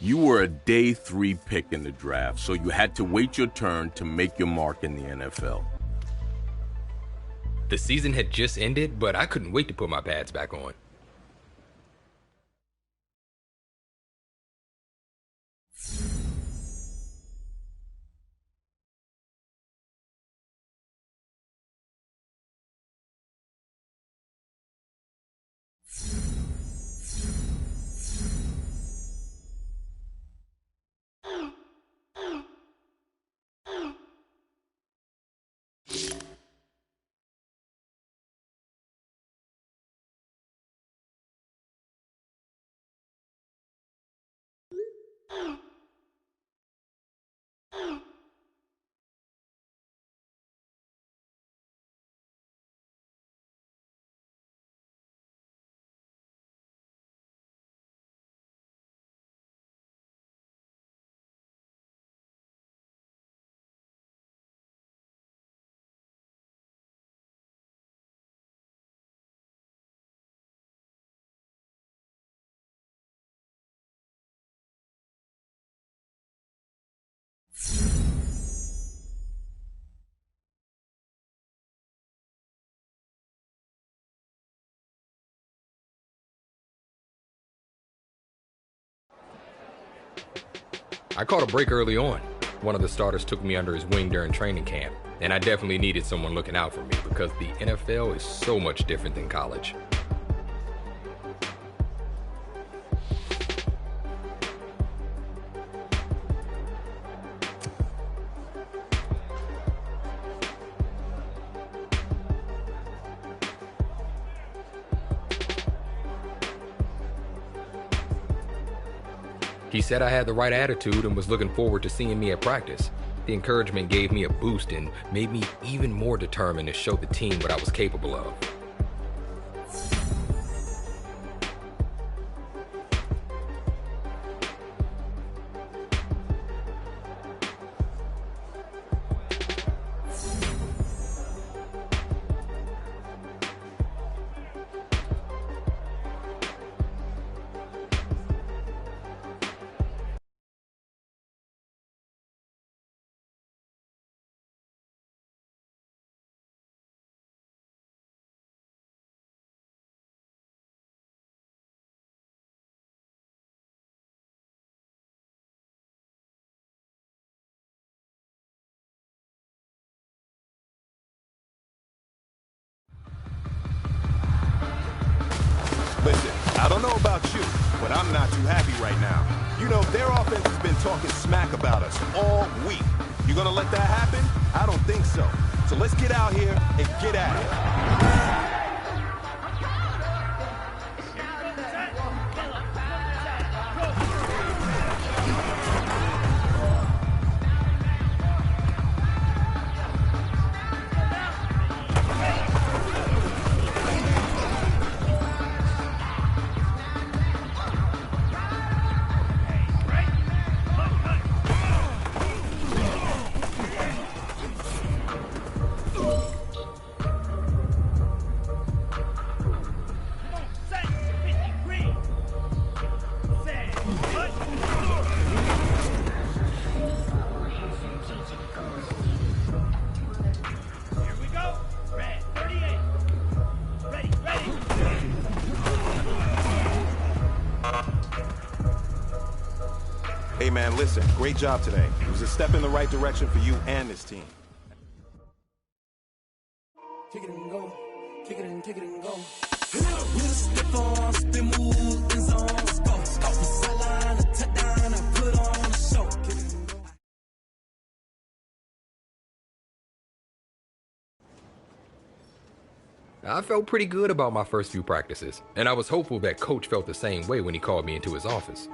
You were a day 3 pick in the draft, so you had to wait your turn to make your mark in the NFL. The season had just ended, but I couldn't wait to put my pads back on. I caught a break early on. One of the starters took me under his wing during training camp, and I definitely needed someone looking out for me because the NFL is so much different than college. He said I had the right attitude and was looking forward to seeing me at practice. The encouragement gave me a boost and made me even more determined to show the team what I was capable of. Listen, I don't know about you, but I'm not too happy right now. You know, their offense has been talking smack about us all week. You gonna let that happen? I don't think so. So let's get out here and get at it. Hey man, listen, great job today. It was a step in the right direction for you and this team. Kick it and go, kick it and go. With a stiff arm, spin move, in zone, go. Sideline, a touchdown, I put on a show. Kick it and go. I felt pretty good about my first few practices, and I was hopeful that Coach felt the same way when he called me into his office.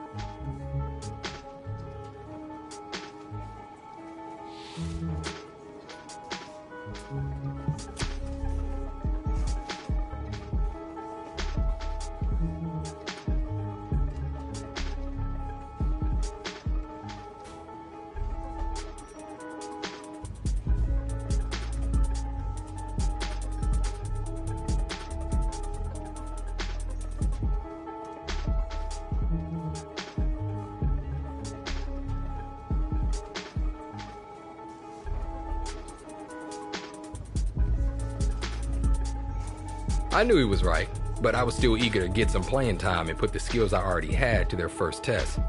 I knew he was right, but I was still eager to get some playing time and put the skills I already had to their first test.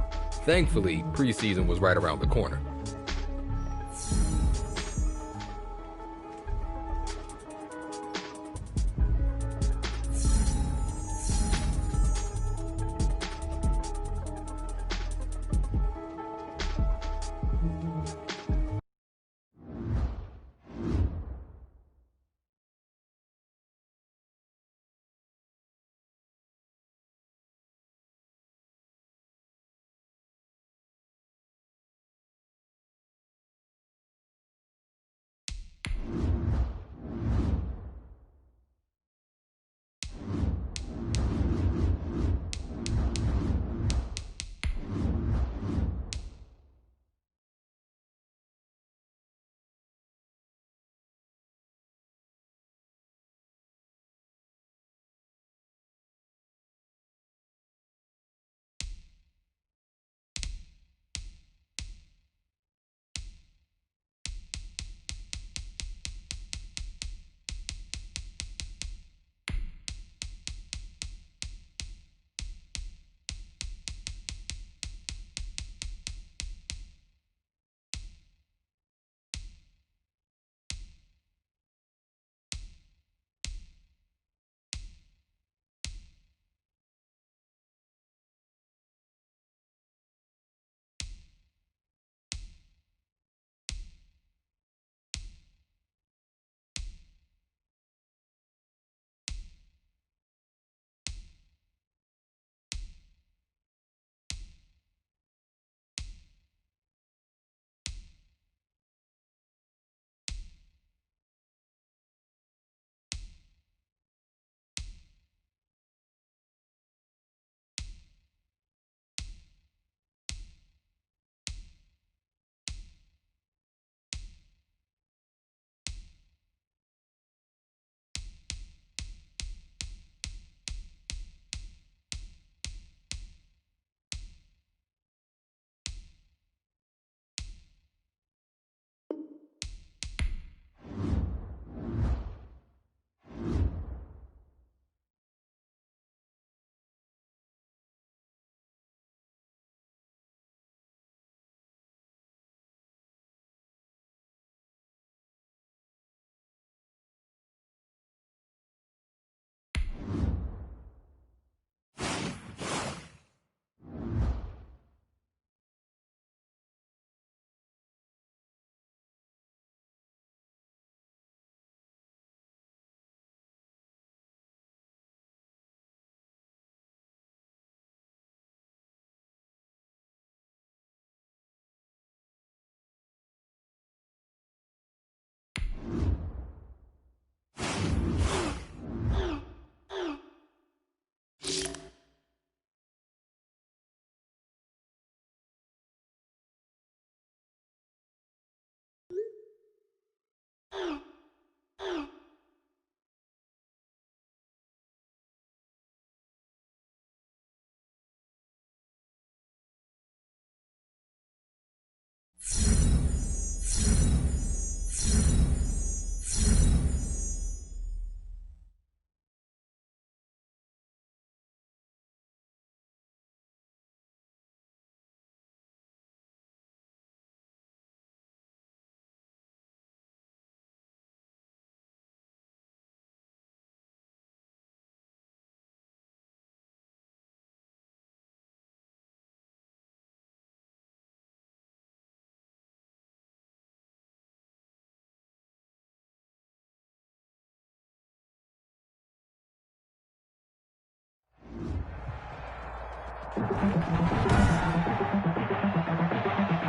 Thankfully, preseason was right around the corner.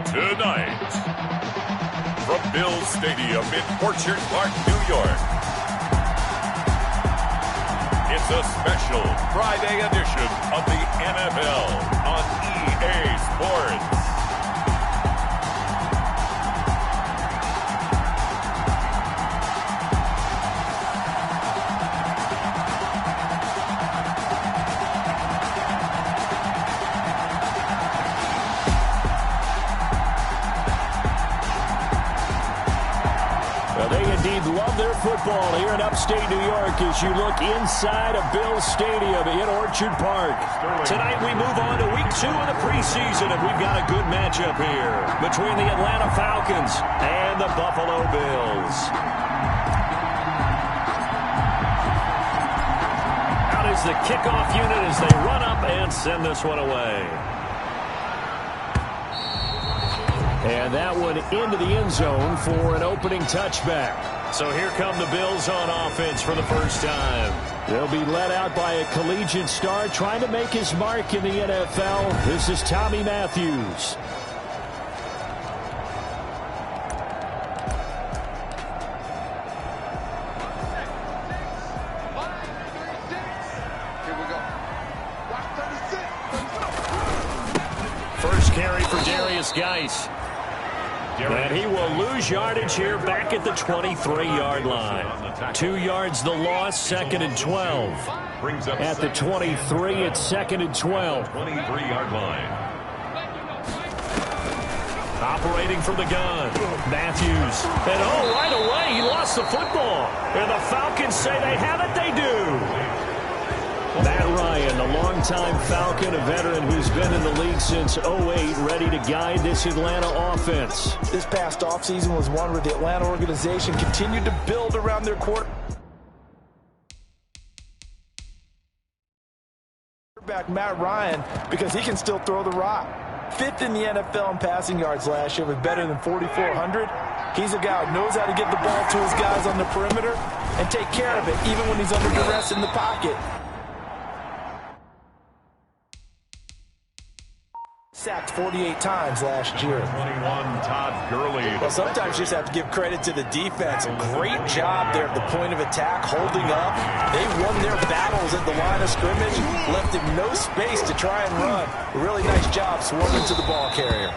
Tonight, from Bills Stadium in Orchard Park, New York, it's a special Friday edition of the NFL on EA Sports. They indeed love their football here in upstate New York as you look inside of Bills Stadium in Orchard Park. Tonight we move on to week 2 of the preseason, and we've got a good matchup here between the Atlanta Falcons and the Buffalo Bills. Out is the kickoff unit as they run up and send this one away. And that one into the end zone for an opening touchback. So here come the Bills on offense for the first time. They'll be led out by a collegiate star trying to make his mark in the NFL. This is Tommy Matthews. First carry for Darius Geis. And he will lose yardage here back at the 23-yard line. 2 yards the loss, 2nd and 12. At the 23, it's 2nd and 12. 23-yard line. Operating from the gun, Matthews. And right away, he lost the football. And the Falcons say they have it, they do. Matt Ryan, the longtime Falcon, a veteran who's been in the league since 08, ready to guide this Atlanta offense. This past offseason was one where the Atlanta organization continued to build around their quarterback Matt Ryan because he can still throw the rock. 5th in the NFL in passing yards last year with better than 4,400. He's a guy who knows how to get the ball to his guys on the perimeter and take care of it even when he's under duress in the pocket. Sacked 48 times last year. 21, Todd Gurley. Well, sometimes you just have to give credit to the defense. A great job there at the point of attack, holding up. They won their battles at the line of scrimmage, left him no space to try and run. A really nice job swarming to the ball carrier.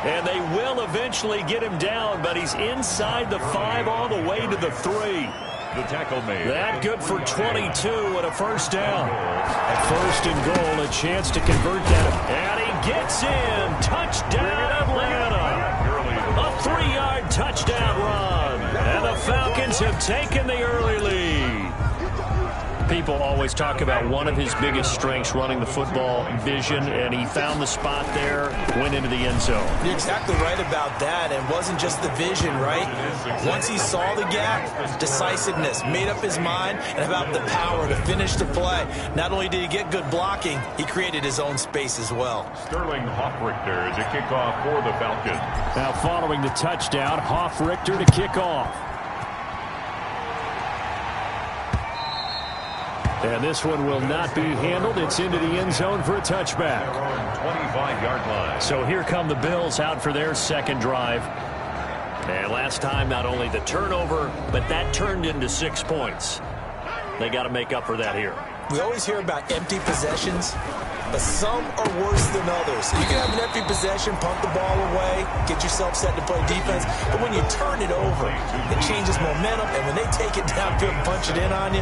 And they will eventually get him down, but he's inside the 5 all the way to the 3. The tackle made. That good for 22 and a first down. At 1st and goal, a chance to convert that. And he gets in. Touchdown, Atlanta. A 3-yard touchdown run. And the Falcons have taken the early lead. People always talk about one of his biggest strengths, running the football, vision, and he found the spot there, went into the end zone. You're exactly right about that. It wasn't just the vision, right? Once he saw the gap, decisiveness, made up his mind, and about the power to finish the play. Not only did he get good blocking, he created his own space as well. Sterling Hoffrichter to kick off for the Falcons. Now following the touchdown, Hoffrichter to kick off. And this one will not be handled. It's into the end zone for a touchback. 25-yard line. So here come the Bills out for their second drive. And last time, not only the turnover, but that turned into 6 points. They got to make up for that here. We always hear about empty possessions, but some are worse than others. You can have an empty possession, punt the ball away, get yourself set to play defense, but when you turn it over, it changes momentum, and when they take it downfield and punch it in on you,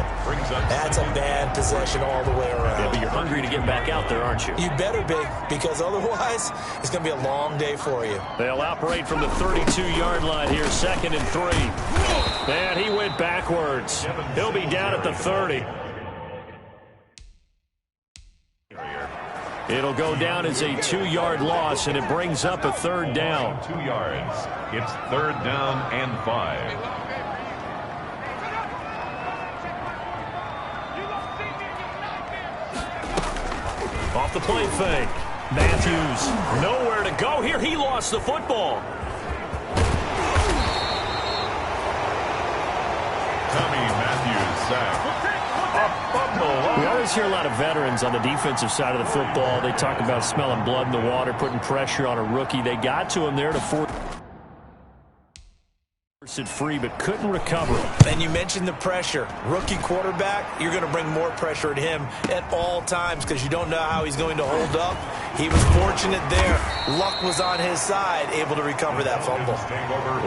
that's a bad possession all the way around. Yeah, but you're hungry to get back out there, aren't you? You better be, because otherwise, it's going to be a long day for you. They'll operate from the 32-yard line here, 2nd and 3. And he went backwards. He'll be down at the 30. It'll go down as a 2-yard loss, and it brings up a 3rd down. 2 yards. It's 3rd down and 5. Off the play fake. Matthews, nowhere to go here. He lost the football. Tommy Matthews sacked. We always hear a lot of veterans on the defensive side of the football. They talk about smelling blood in the water, putting pressure on a rookie. They got to him there to force it free, but couldn't recover. And you mentioned the pressure. Rookie quarterback, you're going to bring more pressure at him at all times because you don't know how he's going to hold up. He was fortunate there. Luck was on his side, able to recover that fumble.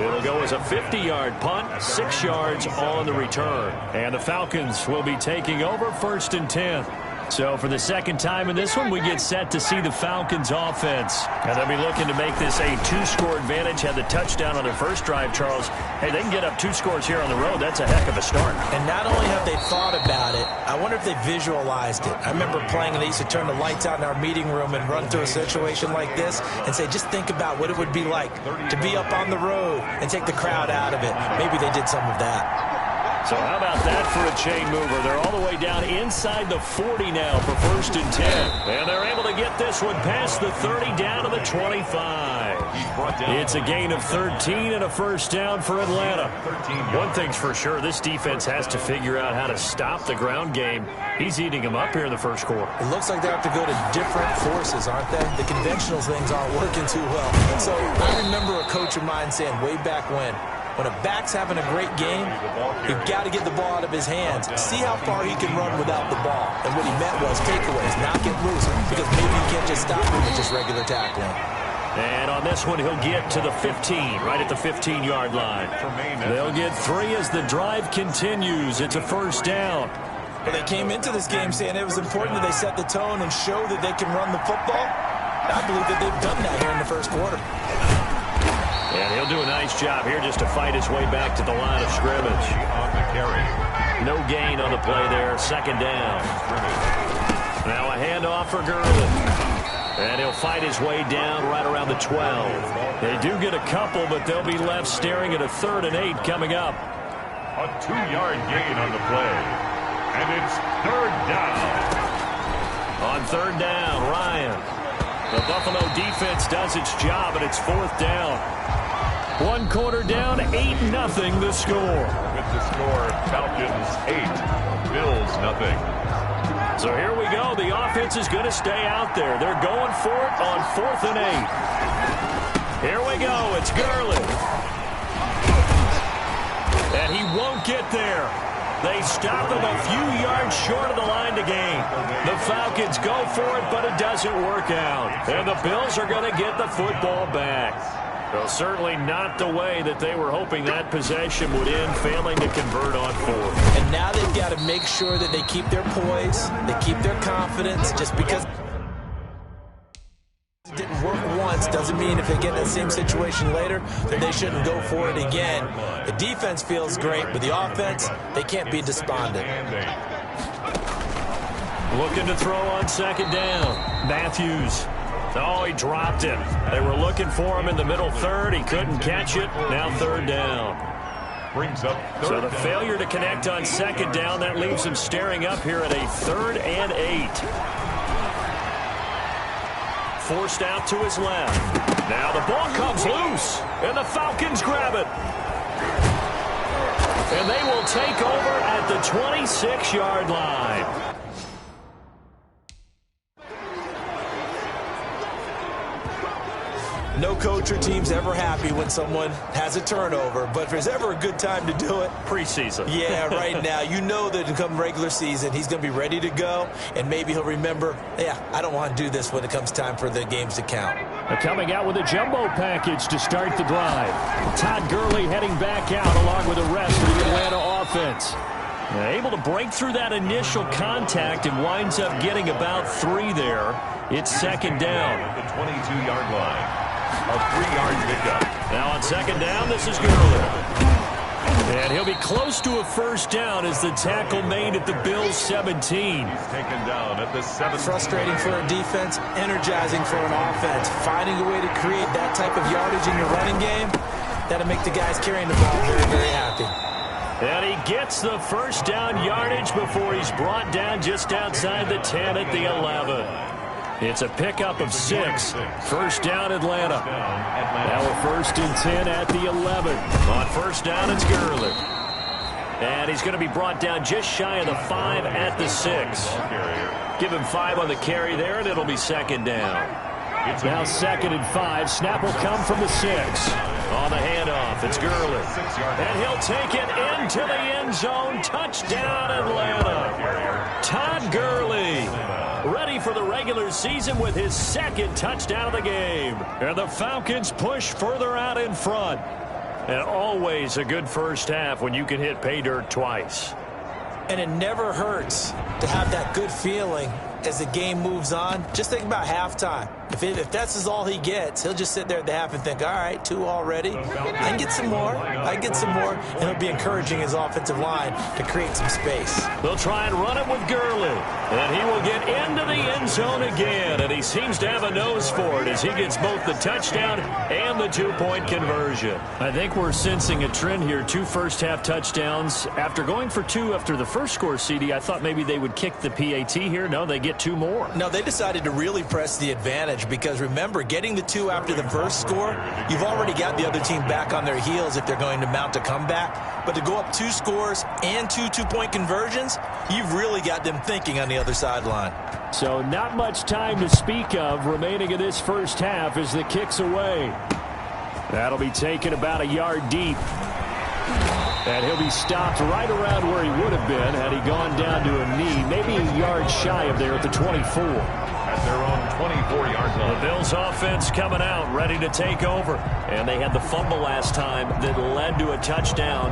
It'll go as a 50-yard punt, 6 yards on the return. And the Falcons will be taking over 1st and 10. So for the second time in this one, we get set to see the Falcons offense. And they'll be looking to make this a 2-score advantage. Had the touchdown on their first drive, Charles. Hey, they can get up 2 scores here on the road. That's a heck of a start. And not only have they thought about it, I wonder if they visualized it. I remember playing, and they used to turn the lights out in our meeting room and run through a situation like this and say, just think about what it would be like to be up on the road and take the crowd out of it. Maybe they did some of that. So how about that for a chain mover? They're all the way down inside the 40 now for 1st and 10. And they're able to get this one past the 30 down to the 25. It's a gain of 13 and a 1st down for Atlanta. One thing's for sure, this defense has to figure out how to stop the ground game. He's eating them up here in the 1st quarter. It looks like they have to go to different forces, aren't they? The conventional things aren't working too well. So I remember a coach of mine saying way back when a back's having a great game, you've got to get the ball out of his hands. See how far he can run without the ball. And what he meant was takeaways, not get loose, because maybe you can't just stop him with just regular tackling. And on this one, he'll get to the 15, right at the 15-yard line. They'll get 3 as the drive continues. It's a 1st down. Well, they came into this game saying it was important that they set the tone and show that they can run the football. I believe that they've done that here in the 1st quarter. And he'll do a nice job here just to fight his way back to the line of scrimmage. No gain on the play there. 2nd down. Now a handoff for Gurley. And he'll fight his way down right around the 12. They do get a couple, but they'll be left staring at a 3rd and 8 coming up. A 2-yard gain on the play. And it's 3rd down. On 3rd down, Ryan. The Buffalo defense does its job, and it's 4th down. 1 quarter down, 8-0 the score. With the score, Falcons 8, Bills 0. So here we go. The offense is going to stay out there. They're going for it on 4th and 8. Here we go. It's Gurley. And he won't get there. They stop him a few yards short of the line to gain. The Falcons go for it, but it doesn't work out. And the Bills are going to get the football back. Well, certainly not the way that they were hoping that possession would end, failing to convert on 4th. And now they've got to make sure that they keep their poise, they keep their confidence. Just because it didn't work once doesn't mean if they get in that same situation later that they shouldn't go for it again. The defense feels great, but the offense, they can't be despondent. Looking to throw on 2nd down. Matthews. Oh, he dropped it. They were looking for him in the middle 3rd. He couldn't catch it. Now 3rd down. Brings up so the failure to connect on 2nd down, that leaves him staring up here at a 3rd and 8. Forced out to his left. Now the ball comes loose, and the Falcons grab it. And they will take over at the 26-yard line. No coach or team's ever happy when someone has a turnover, but if there's ever a good time to do it, preseason. Yeah, right now. You know that to come regular season, he's going to be ready to go, and maybe he'll remember, yeah, I don't want to do this when it comes time for the games to count. Coming out with a jumbo package to start the drive. Todd Gurley heading back out along with the rest of the Atlanta offense. Able to break through that initial contact and winds up getting about 3 there. It's 2nd down. The 22-yard line. A 3-yard pickup. Now on 2nd down, this is Gurley. And he'll be close to a 1st down as the tackle made at the Bills' 17. He's taken down at the 7. Frustrating for a defense, energizing for an offense. Finding a way to create that type of yardage in your running game, that'll make the guys carrying the ball very, very happy. And he gets the 1st down yardage before he's brought down just outside the 10 at the 11. It's a pickup of 6. 1st down, Atlanta. Now a 1st and 10 at the 11. On 1st down, it's Gurley. And he's going to be brought down just shy of the 5 at the 6. Give him 5 on the carry there, and it'll be 2nd down. Now 2nd and 5. Snap will come from the 6. On the handoff, it's Gurley. And he'll take it into the end zone. Touchdown, Atlanta. Todd Gurley, ready for the regular season with his 2nd touchdown of the game. And the Falcons push further out in front. And always a good first half when you can hit pay dirt twice. And it never hurts to have that good feeling as the game moves on. Just think about halftime. If that's all he gets, he'll just sit there at the half and think, all right, 2 already. I can get some more. I can get some more. And he'll be encouraging his offensive line to create some space. They'll try and run it with Gurley. And he will get into the end zone again. And he seems to have a nose for it as he gets both the touchdown and the 2-point conversion. I think we're sensing a trend here. 2 first-half touchdowns. After going for 2 after the first score, CD, I thought maybe they would kick the PAT here. No, they get 2 more. No, they decided to really press the advantage because, remember, getting the 2 after the first score, you've already got the other team back on their heels if they're going to mount a comeback. But to go up 2 scores and 2 2-point conversions, you've really got them thinking on the other sideline. So not much time to speak of remaining in this first half as the kick's away. That'll be taken about a yard deep. And he'll be stopped right around where he would have been had he gone down to a knee, maybe a yard shy of there at the 24. At their own 24-yard line. The Bills offense coming out, ready to take over. And they had the fumble last time that led to a touchdown.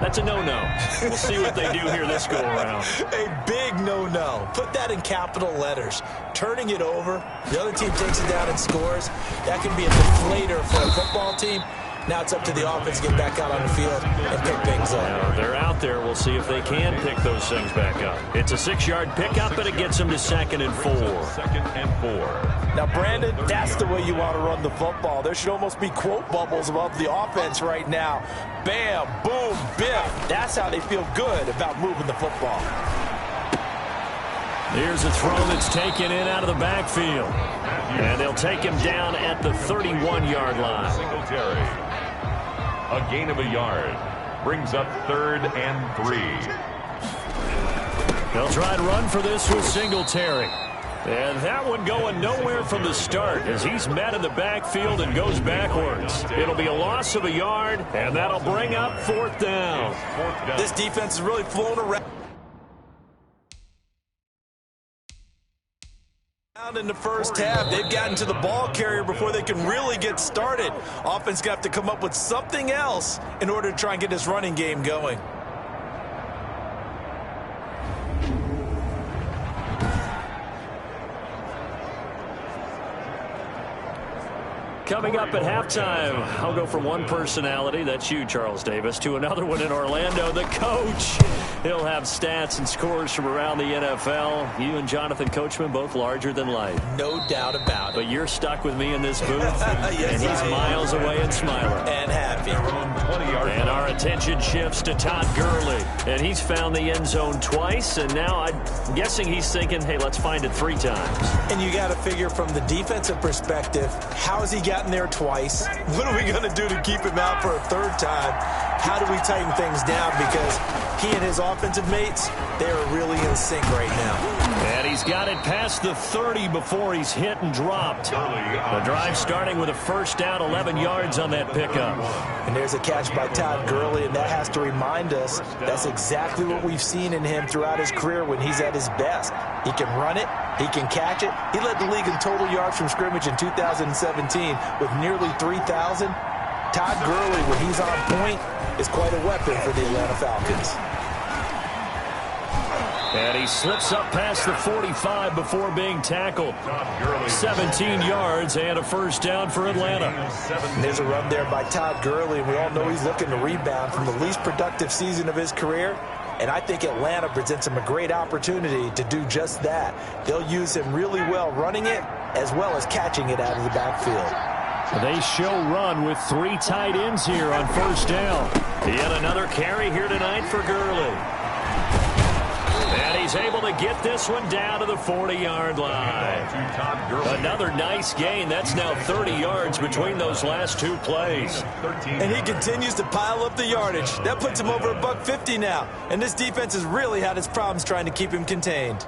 That's a no-no. We'll see what they do here this go-around. A big no-no. Put that in capital letters. Turning it over, the other team takes it down and scores. That can be a deflator for a football team. Now it's up to the offense to get back out on the field and pick things up. Now, they're out there. We'll see if they can pick those things back up. It's a 6-yard pickup, and it gets them to 2nd and 4. 2nd and 4. Now, Brandon, that's the way you want to run the football. There should almost be quote bubbles above the offense right now. Bam, boom, biff. That's how they feel good about moving the football. Here's a throw that's taken in out of the backfield. And they'll take him down at the 31-yard line. Singletary. A gain of a yard. Brings up 3rd and 3. They'll try and run for this with Singletary. And that one going nowhere from the start as he's met in the backfield and goes backwards. It'll be a loss of a yard, and that'll bring up 4th down. This defense is really flown around in the first half. They've gotten to the ball carrier before they can really get started. Offense got to come up with something else in order to try and get this running game going. Coming up at halftime, I'll go from one personality, that's you, Charles Davis, to another one in Orlando, the coach. He'll have stats and scores from around the NFL. You and Jonathan Coachman, both larger than life. No doubt about it. But you're stuck with me in this booth, yes, and he's miles away and smiling. And happy. And our attention shifts to Todd Gurley. And he's found the end zone twice, and now I'm guessing he's thinking, hey, let's find it 3 times. And you got to figure from the defensive perspective, how has he gotten there twice? What are we going to do to keep him out for a 3rd time? How do we tighten things down? Because he and his offensive mates, they're really in sync right now. And he's got it past the 30 before he's hit and dropped. The drive starting with a 1st down, 11 yards on that pickup. And there's a catch by Todd Gurley, and that has to remind us that's exactly what we've seen in him throughout his career when he's at his best. He can run it. He can catch it. He led the league in total yards from scrimmage in 2017 with nearly 3,000. Todd Gurley, when he's on point, is quite a weapon for the Atlanta Falcons. And he slips up past the 45 before being tackled. 17 yards and a 1st down for Atlanta. And there's a run there by Todd Gurley, and we all know he's looking to rebound from the least productive season of his career. And I think Atlanta presents him a great opportunity to do just that. They'll use him really well running it as well as catching it out of the backfield. They show run with 3 tight ends here on 1st down. Yet another carry here tonight for Gurley. And he's able to get this one down to the 40-yard line. Another nice gain. That's now 30 yards between those last 2 plays. And he continues to pile up the yardage. That puts him over $150 now. And this defense has really had its problems trying to keep him contained.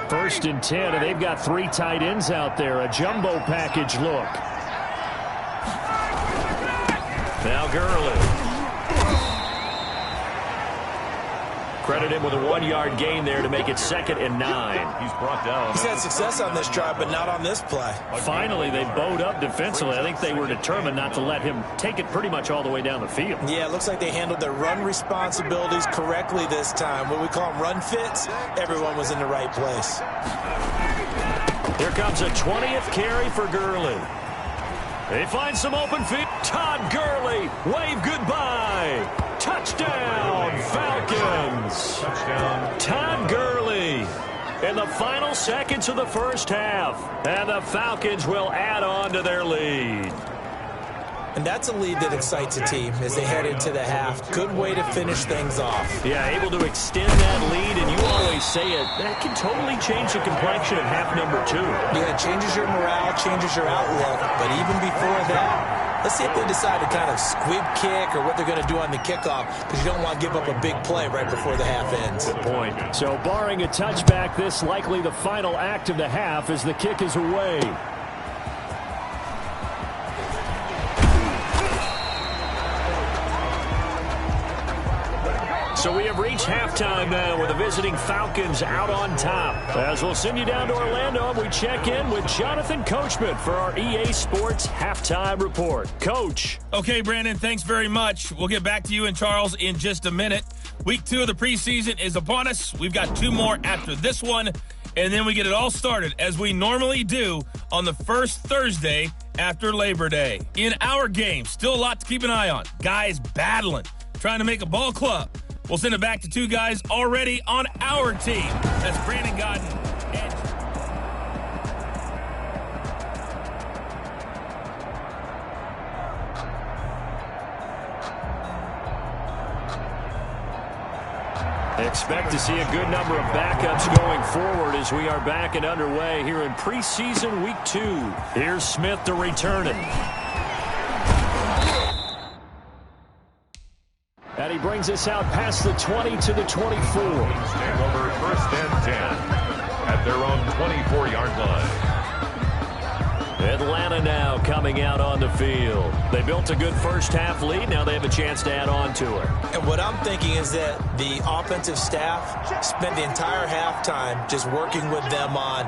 First and 10, and they've got 3 tight ends out there. A jumbo package look. Now Gurley. Credit him with a 1-yard gain there to make it 2nd and 9. He's brought down. He's had success on this drive, but not on this play. Finally, they bowed up defensively. I think they were determined not to let him take it pretty much all the way down the field. Yeah, it looks like they handled their run responsibilities correctly this time. What we call them run fits, everyone was in the right place. Here comes a 20th carry for Gurley. They find some open feet. Todd Gurley, wave goodbye. Touchdown, Falcons. Touchdown. Todd Gurley in the final seconds of the first half. And the Falcons will add on to their lead. And that's a lead that excites a team as they head into the half. Good way to finish things off. Yeah, able to extend that lead, and you always say it, that can totally change the complexion of half number 2. Yeah, it changes your morale, changes your outlook. But even before that, let's see if they decide to kind of squib kick or what they're going to do on the kickoff, because you don't want to give up a big play right before the half ends. Good point. So barring a touchback, this likely the final act of the half as the kick is away. So we have reached halftime now with the visiting Falcons out on top. As we'll send you down to Orlando, and we check in with Jonathan Coachman for our EA Sports Halftime Report. Coach. Okay, Brandon, thanks very much. We'll get back to you and Charles in just a minute. Week 2 of the preseason is upon us. We've got 2 more after this one, and then we get it all started, as we normally do, on the first Thursday after Labor Day. In our game, still a lot to keep an eye on. Guys battling, trying to make a ball club. We'll send it back to 2 guys already on our team. That's Brandon Godden and expect to see a good number of backups going forward as we are back and underway here in preseason week 2. Here's Smith to return it. And he brings us out past the 20 to the 24. Stand over 1st and 10 at their own 24-yard line. Atlanta now coming out on the field. They built a good first half lead. Now they have a chance to add on to it. And what I'm thinking is that the offensive staff spent the entire halftime just working with them on,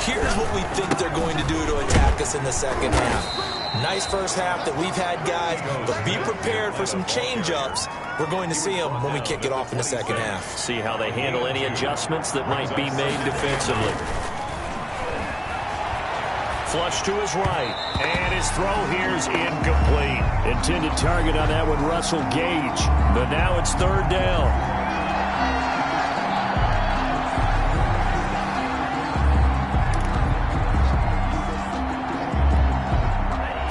here's what we think they're going to do to attack us in the second half. Nice first half that we've had, guys, but be prepared for some change-ups. We're going to see them when we kick it off in the second half. See how they handle any adjustments that might be made defensively. Flush to his right, and his throw here's incomplete. Intended target on that one, Russell Gage, but now it's 3rd down.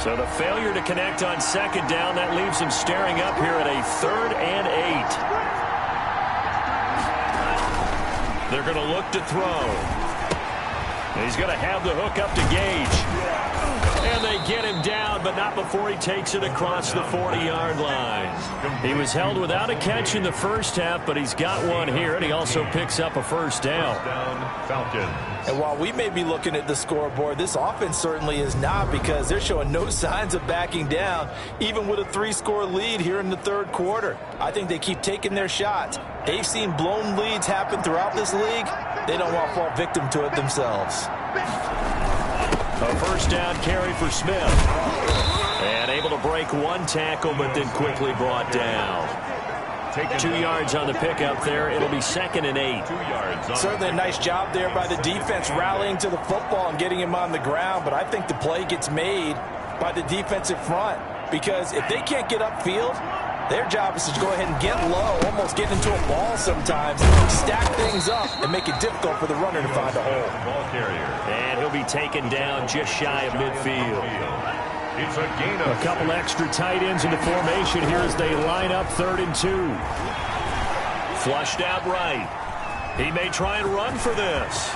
So the failure to connect on 2nd down, that leaves him staring up here at a 3rd and 8. They're going to look to throw. He's going to have the hook up to Gage. And they get him down, but not before he takes it across the 40-yard line. He was held without a catch in the first half, but he's got one here, and he also picks up a 1st down. Falcons. And while we may be looking at the scoreboard, this offense certainly is not, because they're showing no signs of backing down, even with a 3-score lead here in the 3rd quarter. I think they keep taking their shots. They've seen blown leads happen throughout this league. They don't want to fall victim to it themselves. A 1st down carry for Smith. And able to break 1 tackle, but then quickly brought down. 2 yards on the pickup there. It'll be 2nd and 8. 2 yards. Certainly a nice job there by the defense rallying to the football and getting him on the ground, but I think the play gets made by the defensive front, because if they can't get upfield, their job is to go ahead and get low, almost get into a ball sometimes, stack things up, and make it difficult for the runner to find a hole. Ball carrier. And he'll be taken down just shy of midfield. It's a gain of A couple extra tight ends into formation here as they line up 3rd and 2. Flushed out right. He may try and run for this.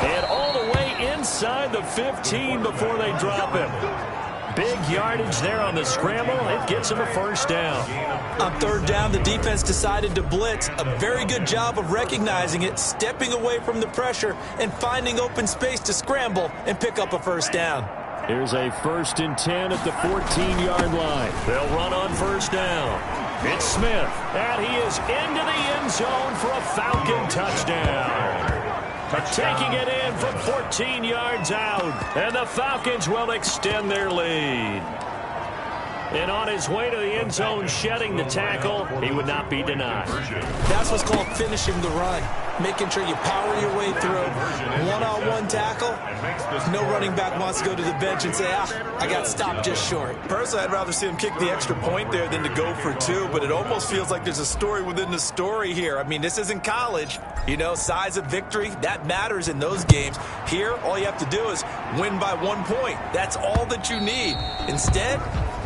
And all the way inside the 15 before they drop him. Big yardage there on the scramble. It gets him a 1st down. On 3rd down, the defense decided to blitz. A very good job of recognizing it, stepping away from the pressure, and finding open space to scramble and pick up a 1st down. Here's a 1st and 10 at the 14-yard line. They'll run on 1st down. It's Smith, and he is into the end zone for a Falcon touchdown. Taking it in from 14 yards out, and the Falcons will extend their lead. And on his way to the end zone, shedding the tackle, he would not be denied. That's what's called finishing the run. Making sure you power your way through. One-on-one tackle. No running back wants to go to the bench and say, I got stopped just short. Personally, I'd rather see him kick the extra point there than to go for two, but it almost feels like there's a story within the story here. I mean, this isn't college. You know, size of victory, that matters in those games. Here, all you have to do is win by 1 point. That's all that you need. Instead,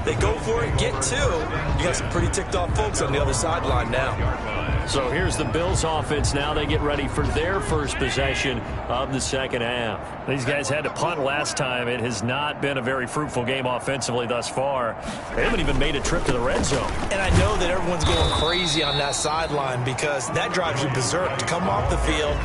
they go for it, get two. You got some pretty ticked off folks on the other sideline now. So here's the Bills offense now. They get ready for their first possession of the second half. These guys had to punt last time. It has not been a very fruitful game offensively thus far. They haven't even made a trip to the red zone. And I know that everyone's going crazy on that sideline because that drives you berserk to come off the field,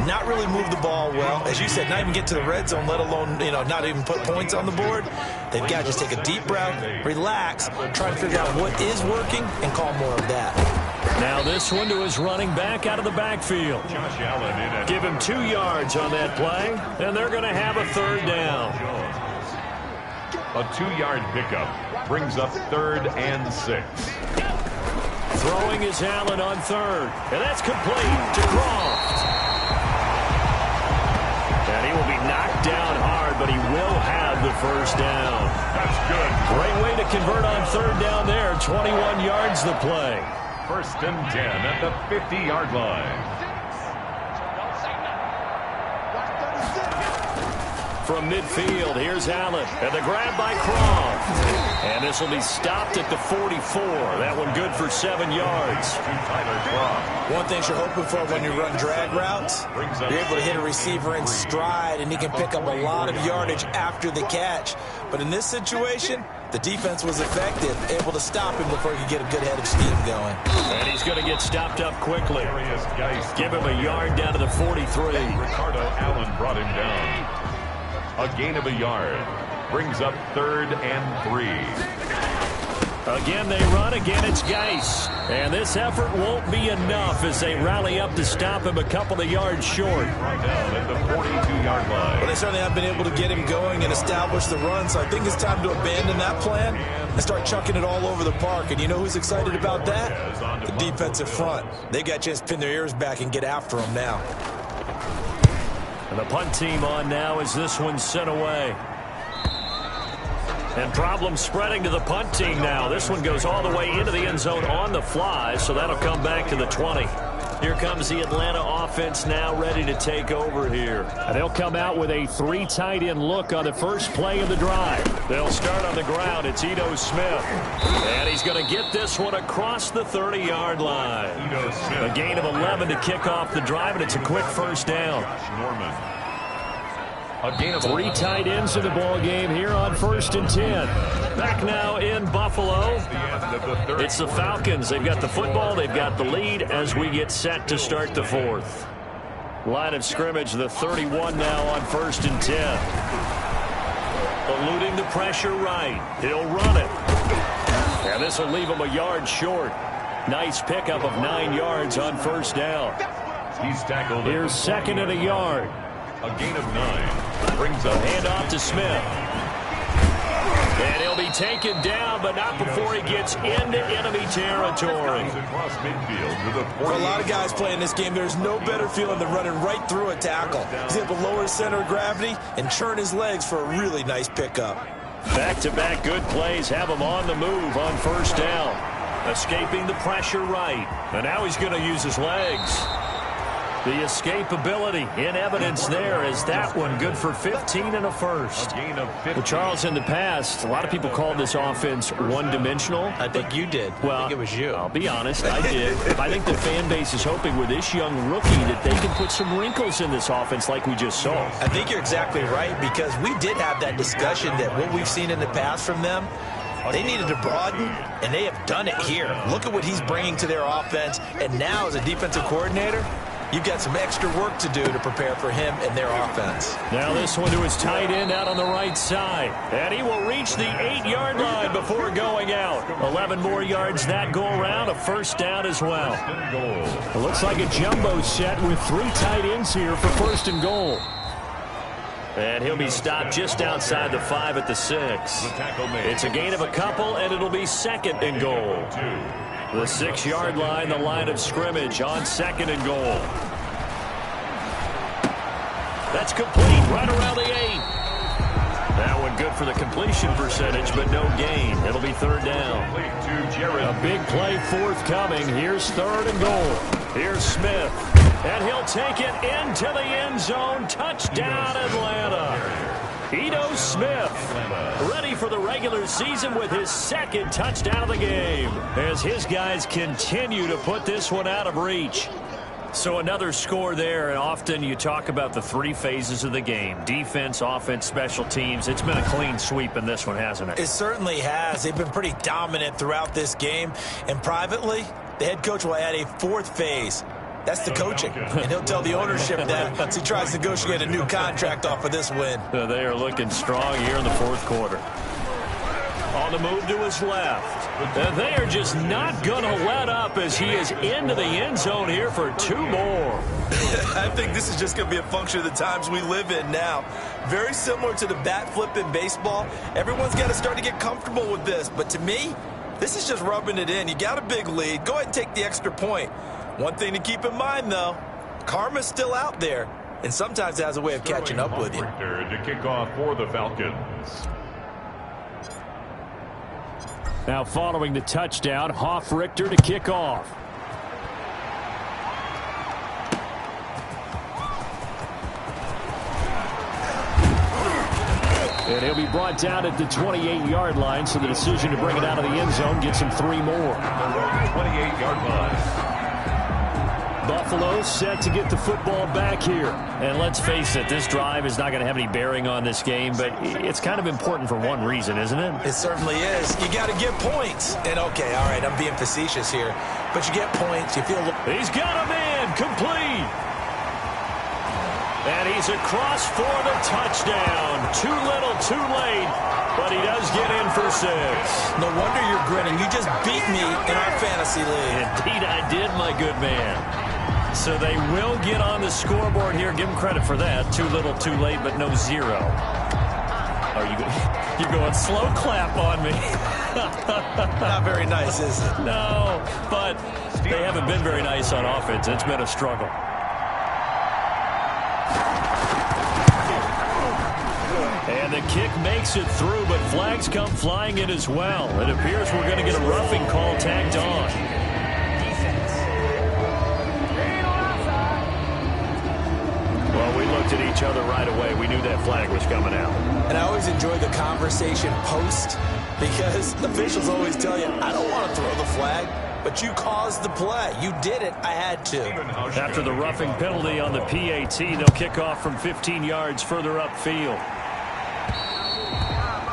not really move the ball well. As you said, not even get to the red zone, let alone, not even put points on the board. They've got to just take a deep breath, relax, try to figure out what is working, and call more of that. Now this one to his running back out of the backfield. Give him 2 yards on that play, and they're going to have a third down. A 2-yard pickup brings up 3rd and 6. Throwing is Allen on third, and that's complete to Croft. And he will be knocked down hard, but he will have the first down. That's good. Great way to convert on third down there. 21 yards the play. 1st and 10 at the 50-yard line. From midfield, here's Allen, and the grab by Croft. And this will be stopped at the 44. That one good for 7 yards. One thing you're hoping for when you run drag routes, you're able to hit a receiver in stride, and he can pick up a lot of yardage after the catch. But in this situation, the defense was effective, able to stop him before he could get a good head of steam going. And he's going to get stopped up quickly. Give him a yard down to the 43. Ricardo Allen brought him down. A gain of a yard brings up 3rd and 3. Again they run, again it's Geis. And this effort won't be enough as they rally up to stop him a couple of yards short. Down at the 42-yard line. Well, they certainly have been able to get him going and establish the run, so I think it's time to abandon that plan and start chucking it all over the park. And you know who's excited about that? The defensive front. They got a chance to pin their ears back and get after him now. And the punt team on now as this one's sent away. And problems spreading to the punt team now. This one goes all the way into the end zone on the fly, so that'll come back to the 20. Here comes the Atlanta offense now ready to take over here. And they'll come out with a 3 tight end look on the first play of the drive. They'll start on the ground. It's Ito Smith. And he's going to get this one across the 30-yard line. A gain of 11 to kick off the drive, and it's a quick first down. A gain of 3 tight ends in the ball game here on 1st and 10. Back now in Buffalo. It's the Falcons. They've got the football. They've got the lead as we get set to start the 4th. Line of scrimmage, the 31 now on 1st and 10. Eluding the pressure right. He'll run it. And this will leave him a yard short. Nice pickup of 9 yards on first down. He's tackled. Here's 2nd and a yard. A gain of 9 brings up handoff to Smith. And he'll be taken down, but not before he gets into enemy territory. For a lot of guys playing this game, there's no better feeling than running right through a tackle. He's able to lower his center of gravity and churn his legs for a really nice pickup. Back-to-back good plays have him on the move on first down. Escaping the pressure right. And now he's going to use his legs. The escapability in evidence there as that one good for 15 and a first. Well, Charles, in the past, a lot of people called this offense one-dimensional. I think you did. Well, I think it was you. I'll be honest, I did. I think the fan base is hoping with this young rookie that they can put some wrinkles in this offense like we just saw. I think you're exactly right because we did have that discussion that what we've seen in the past from them, they needed to broaden, and they have done it here. Look at what he's bringing to their offense, and now as a defensive coordinator, you've got some extra work to do to prepare for him and their offense. Now this one to his tight end out on the right side. And he will reach the 8-yard line before before going out. 11 more yards that go around, a first down as well. It looks like a jumbo set with 3 tight ends here for first and goal. And he'll be stopped just outside the 5 at the 6. It's a gain of a couple, and it'll be second and goal. The 6-yard line, the line of scrimmage on second and goal. That's complete right around the 8. That one good for the completion percentage, but no gain. It'll be third down. A big play forthcoming. Here's third and goal. Here's Smith. And he'll take it into the end zone. Touchdown, Atlanta. Ito Smith ready for the regular season with his second touchdown of the game as his guys continue to put this one out of reach. So another score there, and often you talk about the 3 phases of the game. Defense, offense, special teams. It's been a clean sweep in this one, hasn't it? It certainly has. They've been pretty dominant throughout this game. And privately, the head coach will add a 4th phase. That's the coaching. And he'll tell the ownership that once he tries to negotiate a new contract off of this win. They are looking strong here in the 4th quarter. On the move to his left. And they are just not going to let up as he is into the end zone here for 2 more. I think this is just going to be a function of the times we live in now. Very similar to the bat flip in baseball. Everyone's got to start to get comfortable with this. But to me, this is just rubbing it in. You got a big lead. Go ahead and take the extra point. One thing to keep in mind, though, karma's still out there. And sometimes it has a way of catching up with you. To kick off for the Falcons. Now following the touchdown, Hoff-Richter to kick off. And he'll be brought down at the 28-yard line, so the decision to bring it out of the end zone gets him 3 more. 28-yard line. Buffalo set to get the football back here. And let's face it, this drive is not going to have any bearing on this game, but it's kind of important for one reason, isn't it? It certainly is. You got to get points. And, okay, all right, I'm being facetious here. But you get points. You feel... He's got a man complete. And he's across for the touchdown. Too little, too late. But he does get in for 6. No wonder you're grinning. You just beat me in our fantasy league. Indeed I did, my good man. So they will get on the scoreboard here. Give them credit for that. Too little, too late, but no 0. Are you're going slow clap on me. Not very nice, is it? No, but they haven't been very nice on offense. It's been a struggle. And the kick makes it through, but flags come flying in as well. It appears we're going to get a roughing call tacked on. Well, we looked at each other right away. We knew that flag was coming out. And I always enjoy the conversation post because officials always tell you, I don't want to throw the flag, but you caused the play. You did it. I had to. After the roughing penalty on the PAT, they'll kick off from 15 yards further upfield.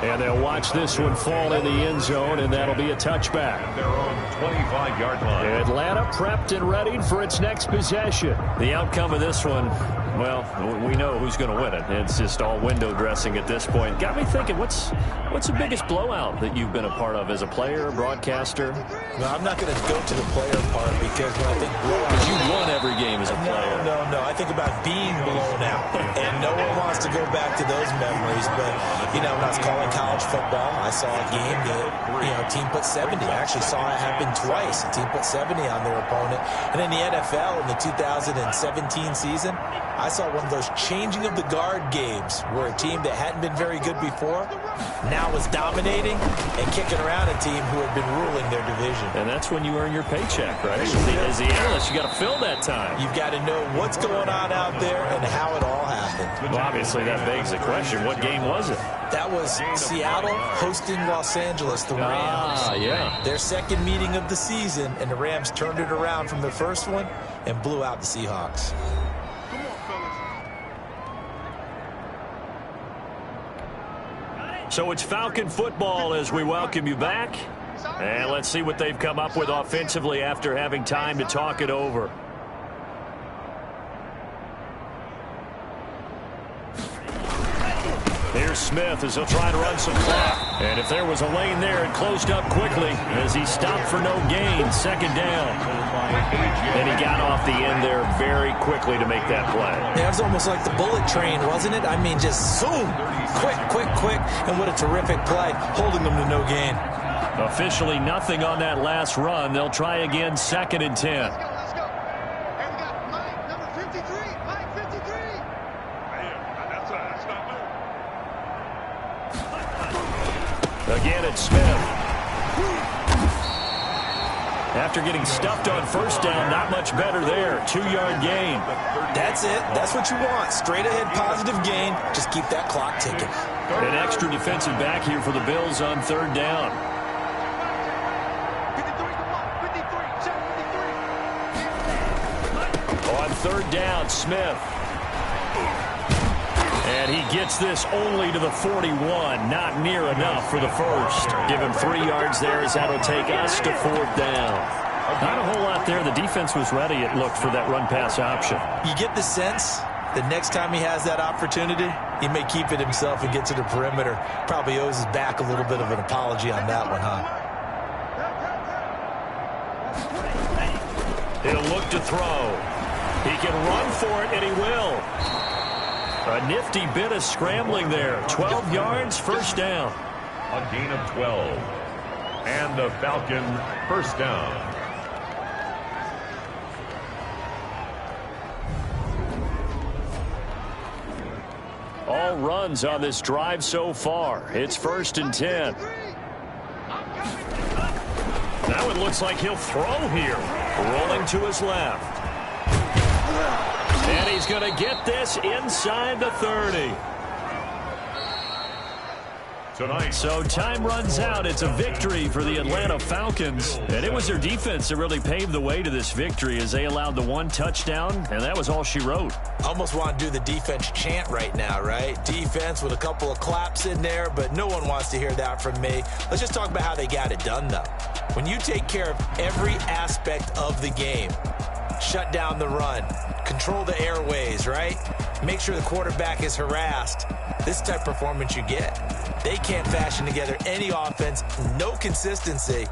And they'll watch this one fall in the end zone, and that'll be a touchback. Their own 25-yard line. Atlanta prepped and ready for its next possession. The outcome of this one, well, we know who's going to win it. It's just all window dressing at this point. Got me thinking, what's the biggest blowout that you've been a part of as a player, broadcaster? No, I'm not going to go to the player part because when I think blowout... Because you won every game as a player. No. I think about being blown out. And no one wants to go back to those memories. But, when I was calling college football, I saw a game that, a team put 70. I actually saw it happen twice. A team put 70 on their opponent. And in the NFL, in the 2017 season, I saw one of those changing of the guard games where a team that hadn't been very good before now was dominating and kicking around a team who had been ruling their division. And that's when you earn your paycheck, right? As the analyst, you got to fill that time. You've got to know what's going on out there and how it all happened. Well, obviously, that begs the question, what game was it? That was Seattle hosting Los Angeles, the Rams. Yeah. Their second meeting of the season, and the Rams turned it around from their first one and blew out the Seahawks. So it's Falcon football as we welcome you back. And let's see what they've come up with offensively after having time to talk it over. Here's Smith as he'll try to run some clock. And if there was a lane there, it closed up quickly as he stopped for no gain. Second down. And he got off the end there very quickly to make that play. Yeah, it was almost like the bullet train, wasn't it? I mean, just zoom. Quick, quick, quick. And what a terrific play, holding them to no gain. Officially nothing on that last run. They'll try again, 2nd and 10. Let's go. And we got Mike, number 53. Mike, 53. That's not moving. Again, it's Smith. After getting stuffed on first down, not much better there. 2-yard gain. That's it. That's what you want. Straight ahead positive gain. Just keep that clock ticking. An extra defensive back here for the Bills on 3rd down. 3rd down, Smith. And he gets this only to the 41. Not near enough for the first. Give him 3 yards there as that'll take us to 4th down. Not a whole lot there. The defense was ready, it looked, for that run-pass option. You get the sense that next time he has that opportunity, he may keep it himself and get to the perimeter. Probably owes his back a little bit of an apology on that one, huh? He'll look to throw. He can run for it, and he will. A nifty bit of scrambling there. 12 yards, first down. A gain of 12. And the Falcon first down. All runs on this drive so far. It's 1st and 10. Now it looks like he'll throw here. Rolling to his left. And he's going to get this inside the 30. Tonight. So time runs out. It's a victory for the Atlanta Falcons. And it was their defense that really paved the way to this victory as they allowed the 1 touchdown, and that was all she wrote. Almost want to do the defense chant right now, right? Defense with a couple of claps in there, but no one wants to hear that from me. Let's just talk about how they got it done, though. When you take care of every aspect of the game, shut down the run, control the airways, right? Make sure the quarterback is harassed. This type of performance you get. They can't fashion together any offense, no consistency,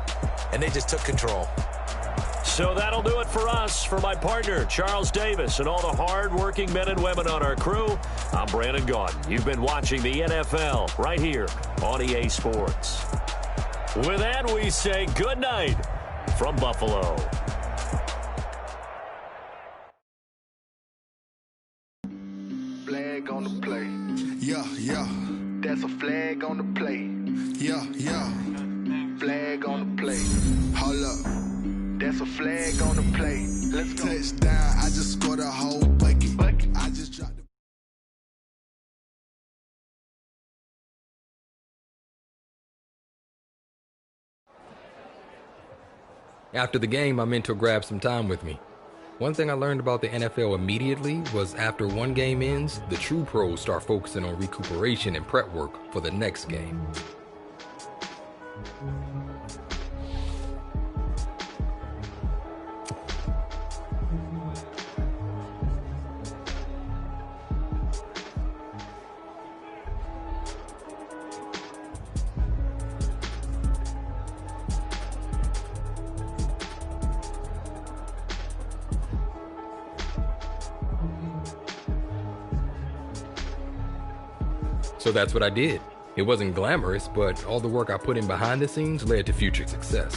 and they just took control. So that'll do it for us. For my partner, Charles Davis, and all the hard-working men and women on our crew, I'm Brandon Gaudin. You've been watching the NFL right here on EA Sports. With that, we say good night from Buffalo. Flag on the play. Yeah, yeah. That's a flag on the play. Yeah, yeah. Flag on the play. Hold up. That's a flag on the play. Let's go. Touchdown. I just scored a whole bucket. I just dropped the After the game, my mentor grabbed some time with me. One thing I learned about the NFL immediately was after one game ends, the true pros start focusing on recuperation and prep work for the next game. So that's what I did. It wasn't glamorous, but all the work I put in behind the scenes led to future success.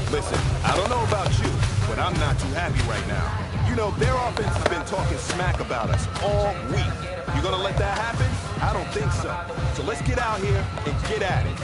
Listen, I don't know about you, but I'm not too happy right now. You know, their offense has been talking smack about us all week. You gonna let that happen? I don't think so. So let's get out here and get at it.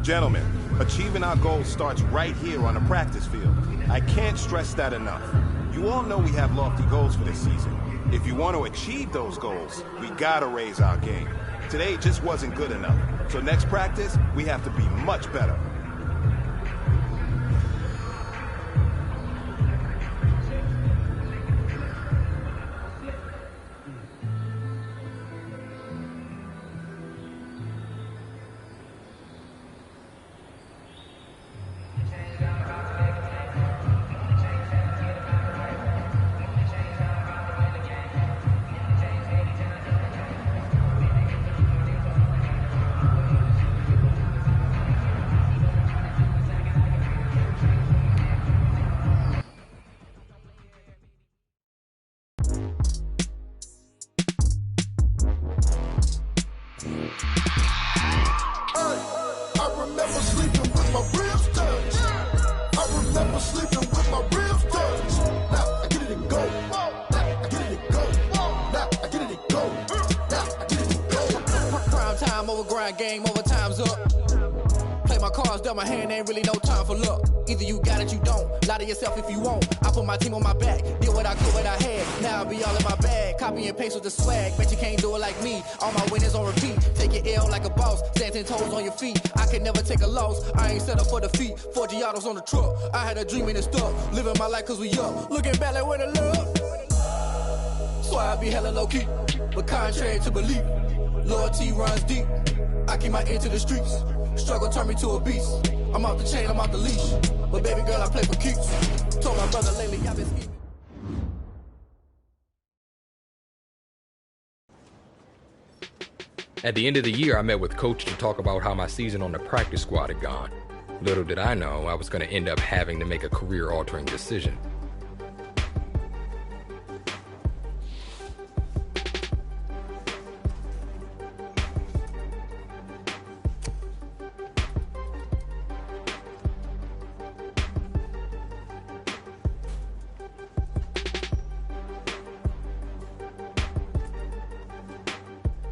Gentlemen, achieving our goals starts right here on the practice field. I can't stress that enough. You all know we have lofty goals for this season. If you want to achieve those goals, we gotta raise our game. Today just wasn't good enough. So next practice, we have to be much better. Game over, time's up. Play my cards, dealt my hand, ain't really no time for luck. Either you got it, you don't. Lie to yourself if you won't. I put my team on my back, did what I could, what I had. Now I'll be all in my bag, copy and paste with the swag. Bet you can't do it like me. All my winners on repeat. Take your L like a boss, stand 10 toes on your feet. I can never take a loss, I ain't set up for defeat. 4 Giottos on the truck, I had a dream and it stuck. Living my life cause we up, looking back like where the love. So I be hella low key, but contrary to belief, loyalty runs deep. I keep my ear to the streets. Struggle turned me to a beast. I'm off the chain, I'm off the leash. But baby girl, I play for keeps. Told my brother lately I've been scheming. At the end of the year, I met with Coach to talk about how my season on the practice squad had gone. Little did I know I was going to end up having to make a career-altering decision.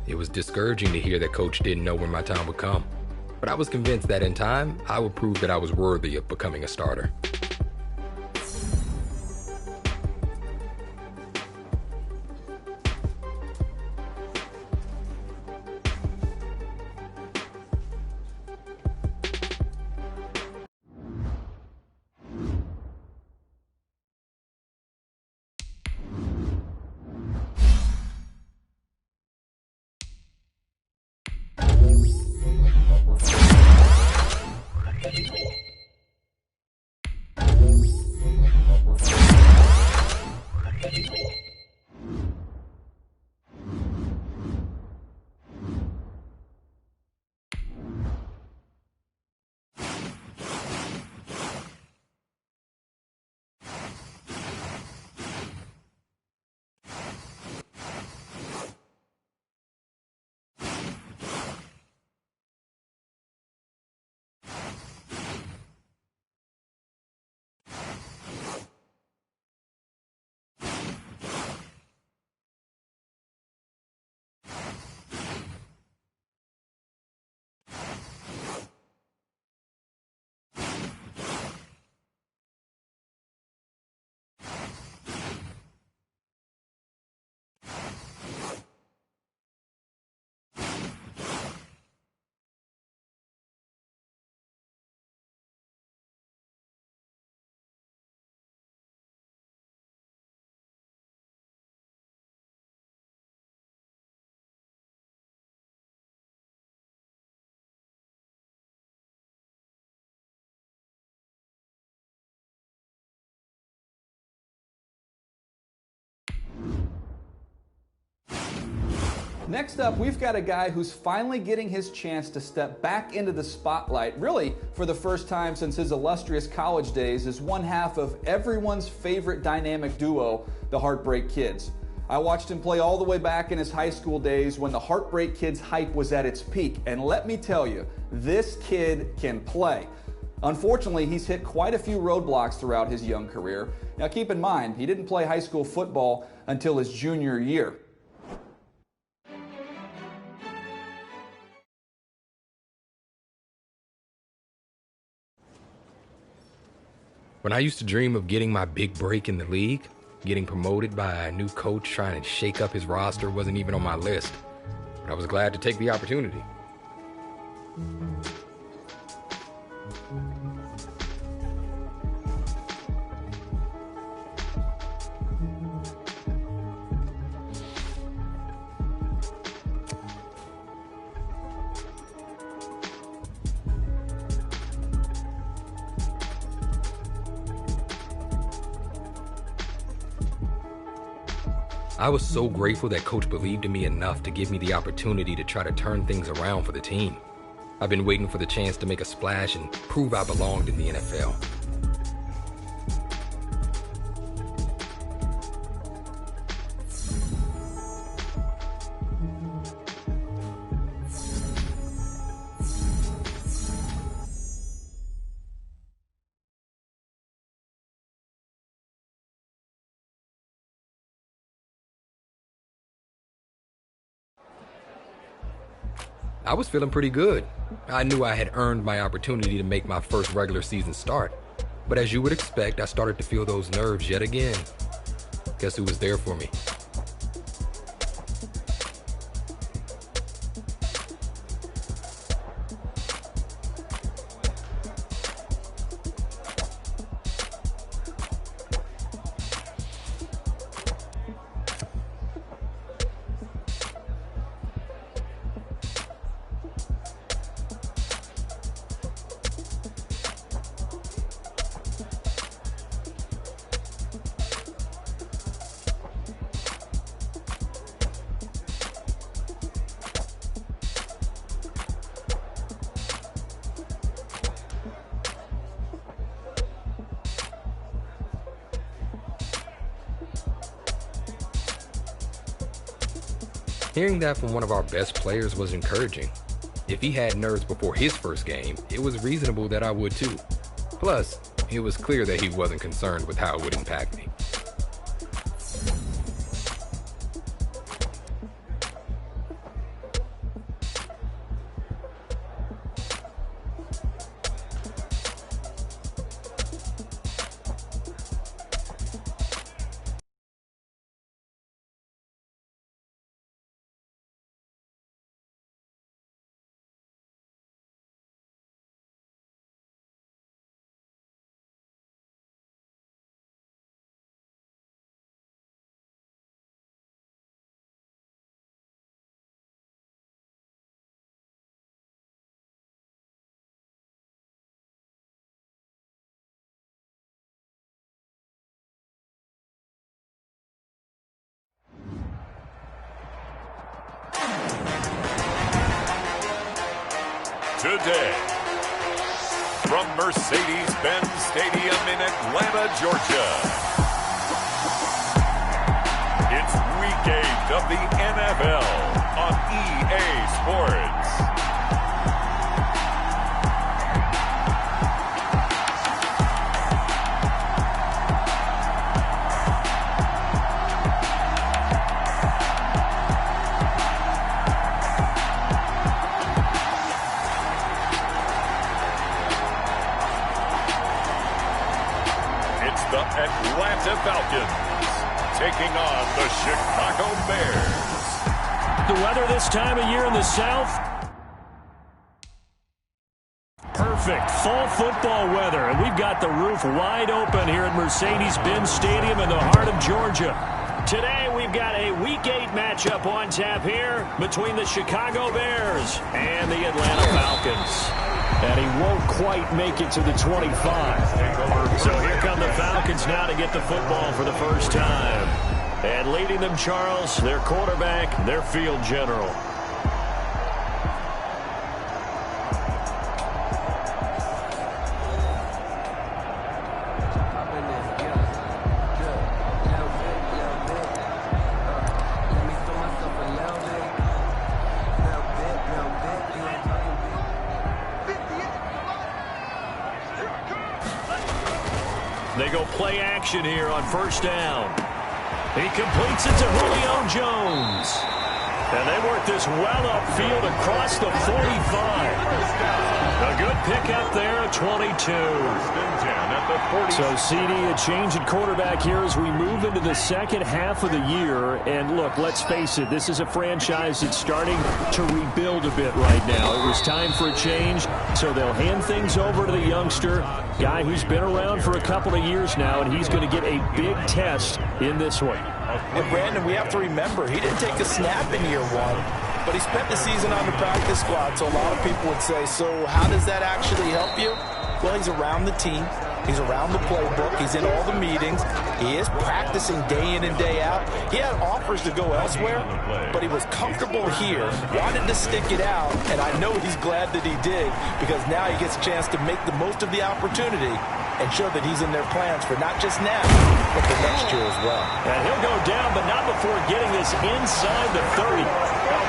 It was discouraging to hear that Coach didn't know when my time would come, but I was convinced that in time, I would prove that I was worthy of becoming a starter. Next up, we've got a guy who's finally getting his chance to step back into the spotlight, really for the first time since his illustrious college days, as one half of everyone's favorite dynamic duo, the Heartbreak Kids. I watched him play all the way back in his high school days when the Heartbreak Kids hype was at its peak, and let me tell you, this kid can play. Unfortunately, he's hit quite a few roadblocks throughout his young career. Now keep in mind, he didn't play high school football until his junior year. When I used to dream of getting my big break in the league, getting promoted by a new coach trying to shake up his roster wasn't even on my list. But I was glad to take the opportunity. I was so grateful that Coach believed in me enough to give me the opportunity to try to turn things around for the team. I've been waiting for the chance to make a splash and prove I belonged in the NFL. I was feeling pretty good. I knew I had earned my opportunity to make my first regular season start. But as you would expect, I started to feel those nerves yet again. Guess who was there for me? Hearing that from one of our best players was encouraging. If he had nerves before his first game, it was reasonable that I would too. Plus, it was clear that he wasn't concerned with how it would impact me. Today, from Mercedes-Benz Stadium in Atlanta, Georgia, it's Week 8 of the NFL on EA Sports. Atlanta Falcons taking on the Chicago Bears. The weather this time of year in the South? Perfect fall football weather, and we've got the roof wide open here at Mercedes-Benz Stadium in the heart of Georgia. Today we've got a Week 8 matchup on tap here between the Chicago Bears and the Atlanta Falcons. And he won't quite make it to the 25. So here come the Falcons now to get the football for the first time. And leading them, Charles, their quarterback, their field general. They go play action here on first down. He completes it to Julio Jones. And they work this well upfield across the 45. A good pickup there, 22. So, CD, a change at quarterback here as we move into the second half of the year. And, look, let's face it, this is a franchise that's starting to rebuild a bit right now. It was time for a change, so they'll hand things over to the youngster, guy who's been around for a couple of years now, and he's going to get a big test in this one. And, Brandon, we have to remember, he didn't take a snap in year one, but he spent the season on the practice squad, so a lot of people would say, so how does that actually help you? Well, he's around the team. He's around the playbook. He's in all the meetings. He is practicing day in and day out. He had offers to go elsewhere, but he was comfortable here, wanted to stick it out, and I know he's glad that he did because now he gets a chance to make the most of the opportunity and show that he's in their plans for not just now, but for next year as well. And he'll go down, but not before getting this inside the 30.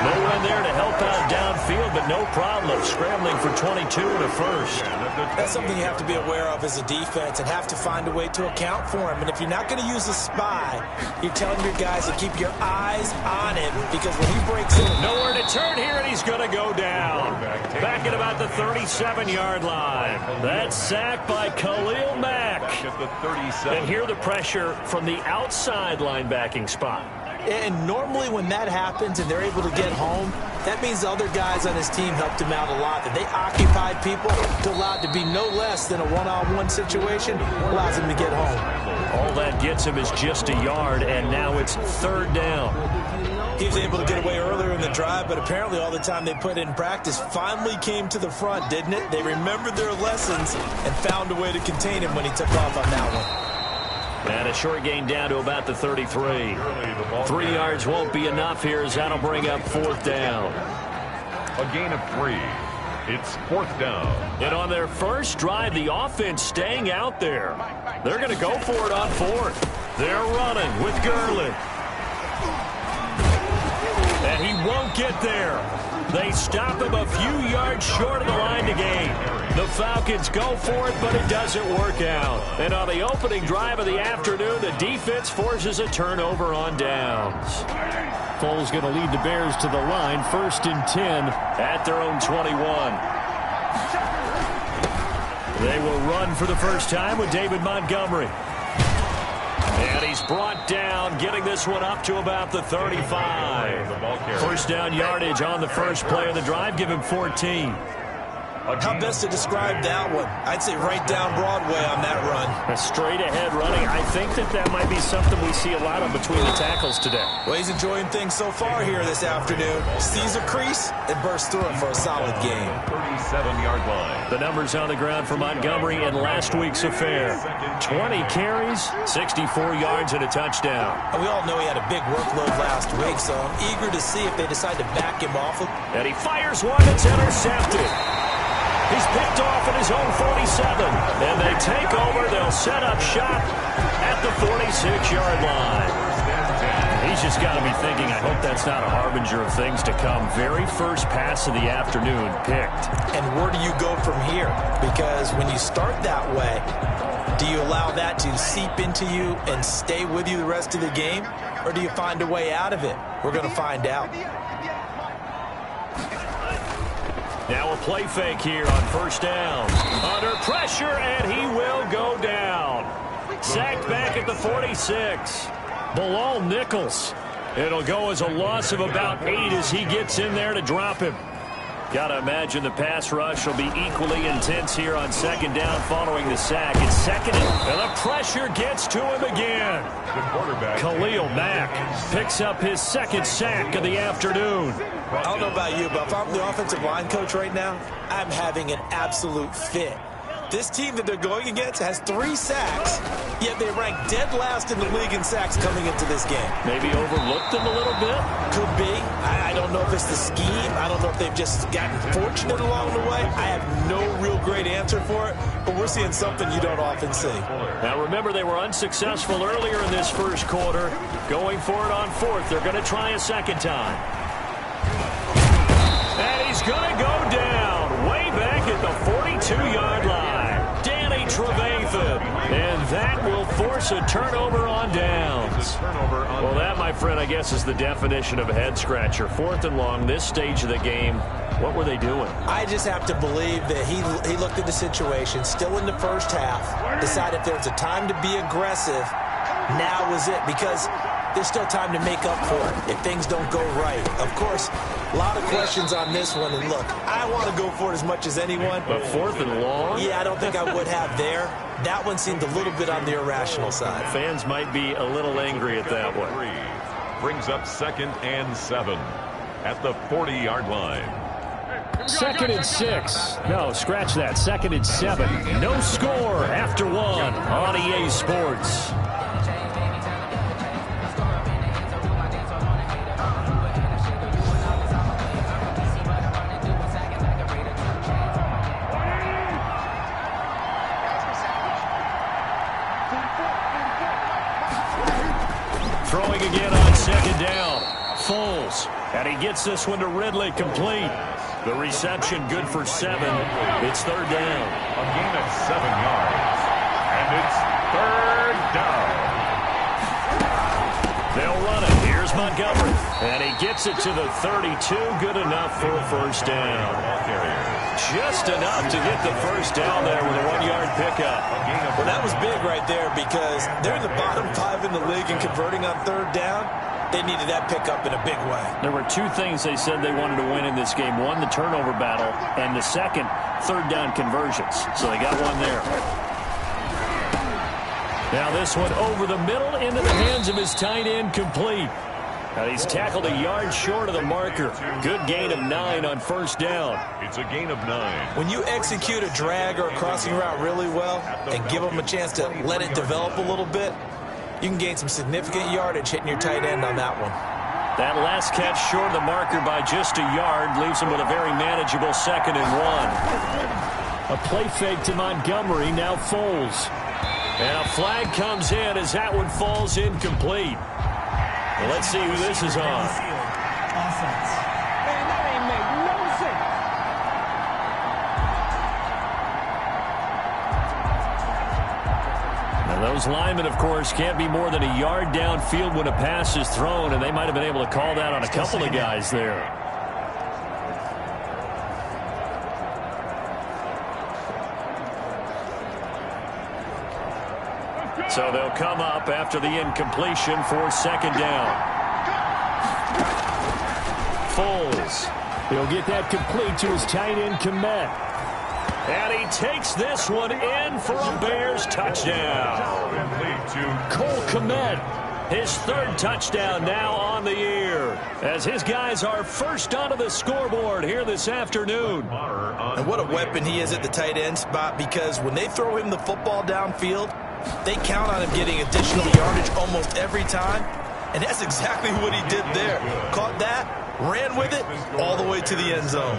No one there to help out downfield, but no problem scrambling for 22 and a first. That's something you have to be aware of as a defense and have to find a way to account for him. And if you're not going to use a spy, you're telling your guys to keep your eyes on him because when he breaks in... Nowhere to turn here, and he's going to go down. Back at about the 37-yard line. That's sacked by Khalil Mack. And here the pressure from the outside linebacking spot. And normally when that happens and they're able to get home, that means the other guys on his team helped him out a lot. That they occupied people to allow it to be no less than a one-on-one situation, allows him to get home. All that gets him is just a yard, and now it's third down. He was able to get away earlier in the drive, but apparently all the time they put in practice finally came to the front, didn't it? They remembered their lessons and found a way to contain him when he took off on that one. And a short gain down to about the 33. 3 yards won't be enough here as that'll bring up fourth down. A gain of 3. It's fourth down. And on their first drive, the offense staying out there. They're going to go for it on fourth. They're running with Gurley. And he won't get there. They stop him a few yards short of the line to gain. The Falcons go for it, but it doesn't work out. And on the opening drive of the afternoon, the defense forces a turnover on downs. Foles going to lead the Bears to the line, 1st and 10 at their own 21. They will run for the first time with David Montgomery. And he's brought down, getting this one up to about the 35. First down yardage on the first play of the drive, give him 14. How best to describe that one? I'd say right down Broadway on that run. A straight ahead running. I think that might be something we see a lot of between the tackles today. Well, he's enjoying things so far here this afternoon. Sees a crease and bursts through it for a solid game. 37-yard line. The numbers on the ground for Montgomery in last week's affair. 20 carries, 64 yards, and a touchdown. And we all know he had a big workload last week, so I'm eager to see if they decide to back him off. And he fires one that's intercepted. He's picked off at his own 47. And they take over. They'll set up shop at the 46-yard line. He's just got to be thinking, I hope that's not a harbinger of things to come. Very first pass of the afternoon picked. And where do you go from here? Because when you start that way, do you allow that to seep into you and stay with you the rest of the game? Or do you find a way out of it? We're going to find out. Now a play fake here on first down. Under pressure, and he will go down. Sacked back at the 46. Bilal Nichols. It'll go as a loss of about 8 as he gets in there to drop him. Got to imagine the pass rush will be equally intense here on second down following the sack. It's second, and the pressure gets to him again. Khalil Mack picks up his second sack of the afternoon. I don't know about you, but if I'm the offensive line coach right now, I'm having an absolute fit. This team that they're going against has 3 sacks, yet they rank dead last in the league in sacks coming into this game. Maybe overlooked them a little bit? Could be. I don't know if it's the scheme. I don't know if they've just gotten fortunate along the way. I have no real great answer for it, but we're seeing something you don't often see. Now remember, they were unsuccessful earlier in this first quarter. Going for it on 4th. They're going to try a second time. And he's going to go down way back at the 42-yard line. Danny Trevathan. And that will force a turnover on downs. Well, that, my friend, I guess is the definition of a head-scratcher. 4th and long, this stage of the game. What were they doing? I just have to believe that he looked at the situation, still in the first half, decided if there was a time to be aggressive, now was it, because there's still time to make up for it if things don't go right. Of course, a lot of questions on this one, and look, I want to go for it as much as anyone. But 4th and long? Yeah, I don't think I would have there. That one seemed a little bit on the irrational side. Fans might be a little angry at that one. Brings up 2nd and 7 at the 40-yard line. 2nd and 6. No, scratch that. 2nd and 7. No score after 1 on EA Sports. Throwing again on 2nd down. Foles. And he gets this one to Ridley, complete. The reception good for 7. It's 3rd down. A gain of 7 yards. And it's 3rd down. They'll run it. Here's Montgomery. And he gets it to the 32. Good enough for a first down. Just enough to get the first down there with a 1-yard pickup. Well, that was big right there because they're in the bottom 5 in the league and converting on 3rd down. They needed that pickup in a big way. There were 2 things they said they wanted to win in this game. One, the turnover battle, and the second, 3rd down conversions. So they got one there. Now this one over the middle into the hands of his tight end, complete. Now he's tackled a yard short of the marker. Good gain of 9 on first down. It's a gain of 9. When you execute a drag or a crossing route really well and give them a chance to let it develop a little bit, you can gain some significant yardage hitting your tight end on that one. That last catch short of the marker by just a yard leaves him with a very manageable 2nd and 1. A play fake to Montgomery, now Foles. And a flag comes in as that one falls incomplete. Well, let's see who this is on. Offense. Man, that ain't make no sense. Now, those linemen, of course, can't be more than a yard downfield when a pass is thrown, and they might have been able to call that on a couple of guys there. So they'll come up after the incompletion for 2nd down. Foles. He'll get that complete to his tight end, Kmet. And he takes this one in for a Bears touchdown. Cole Kmet, his 3rd touchdown now on the year, as his guys are first onto the scoreboard here this afternoon. And what a weapon he is at the tight end spot, because when they throw him the football downfield, they count on him getting additional yardage almost every time. And that's exactly what he did there. Caught that, ran with it, all the way to the end zone.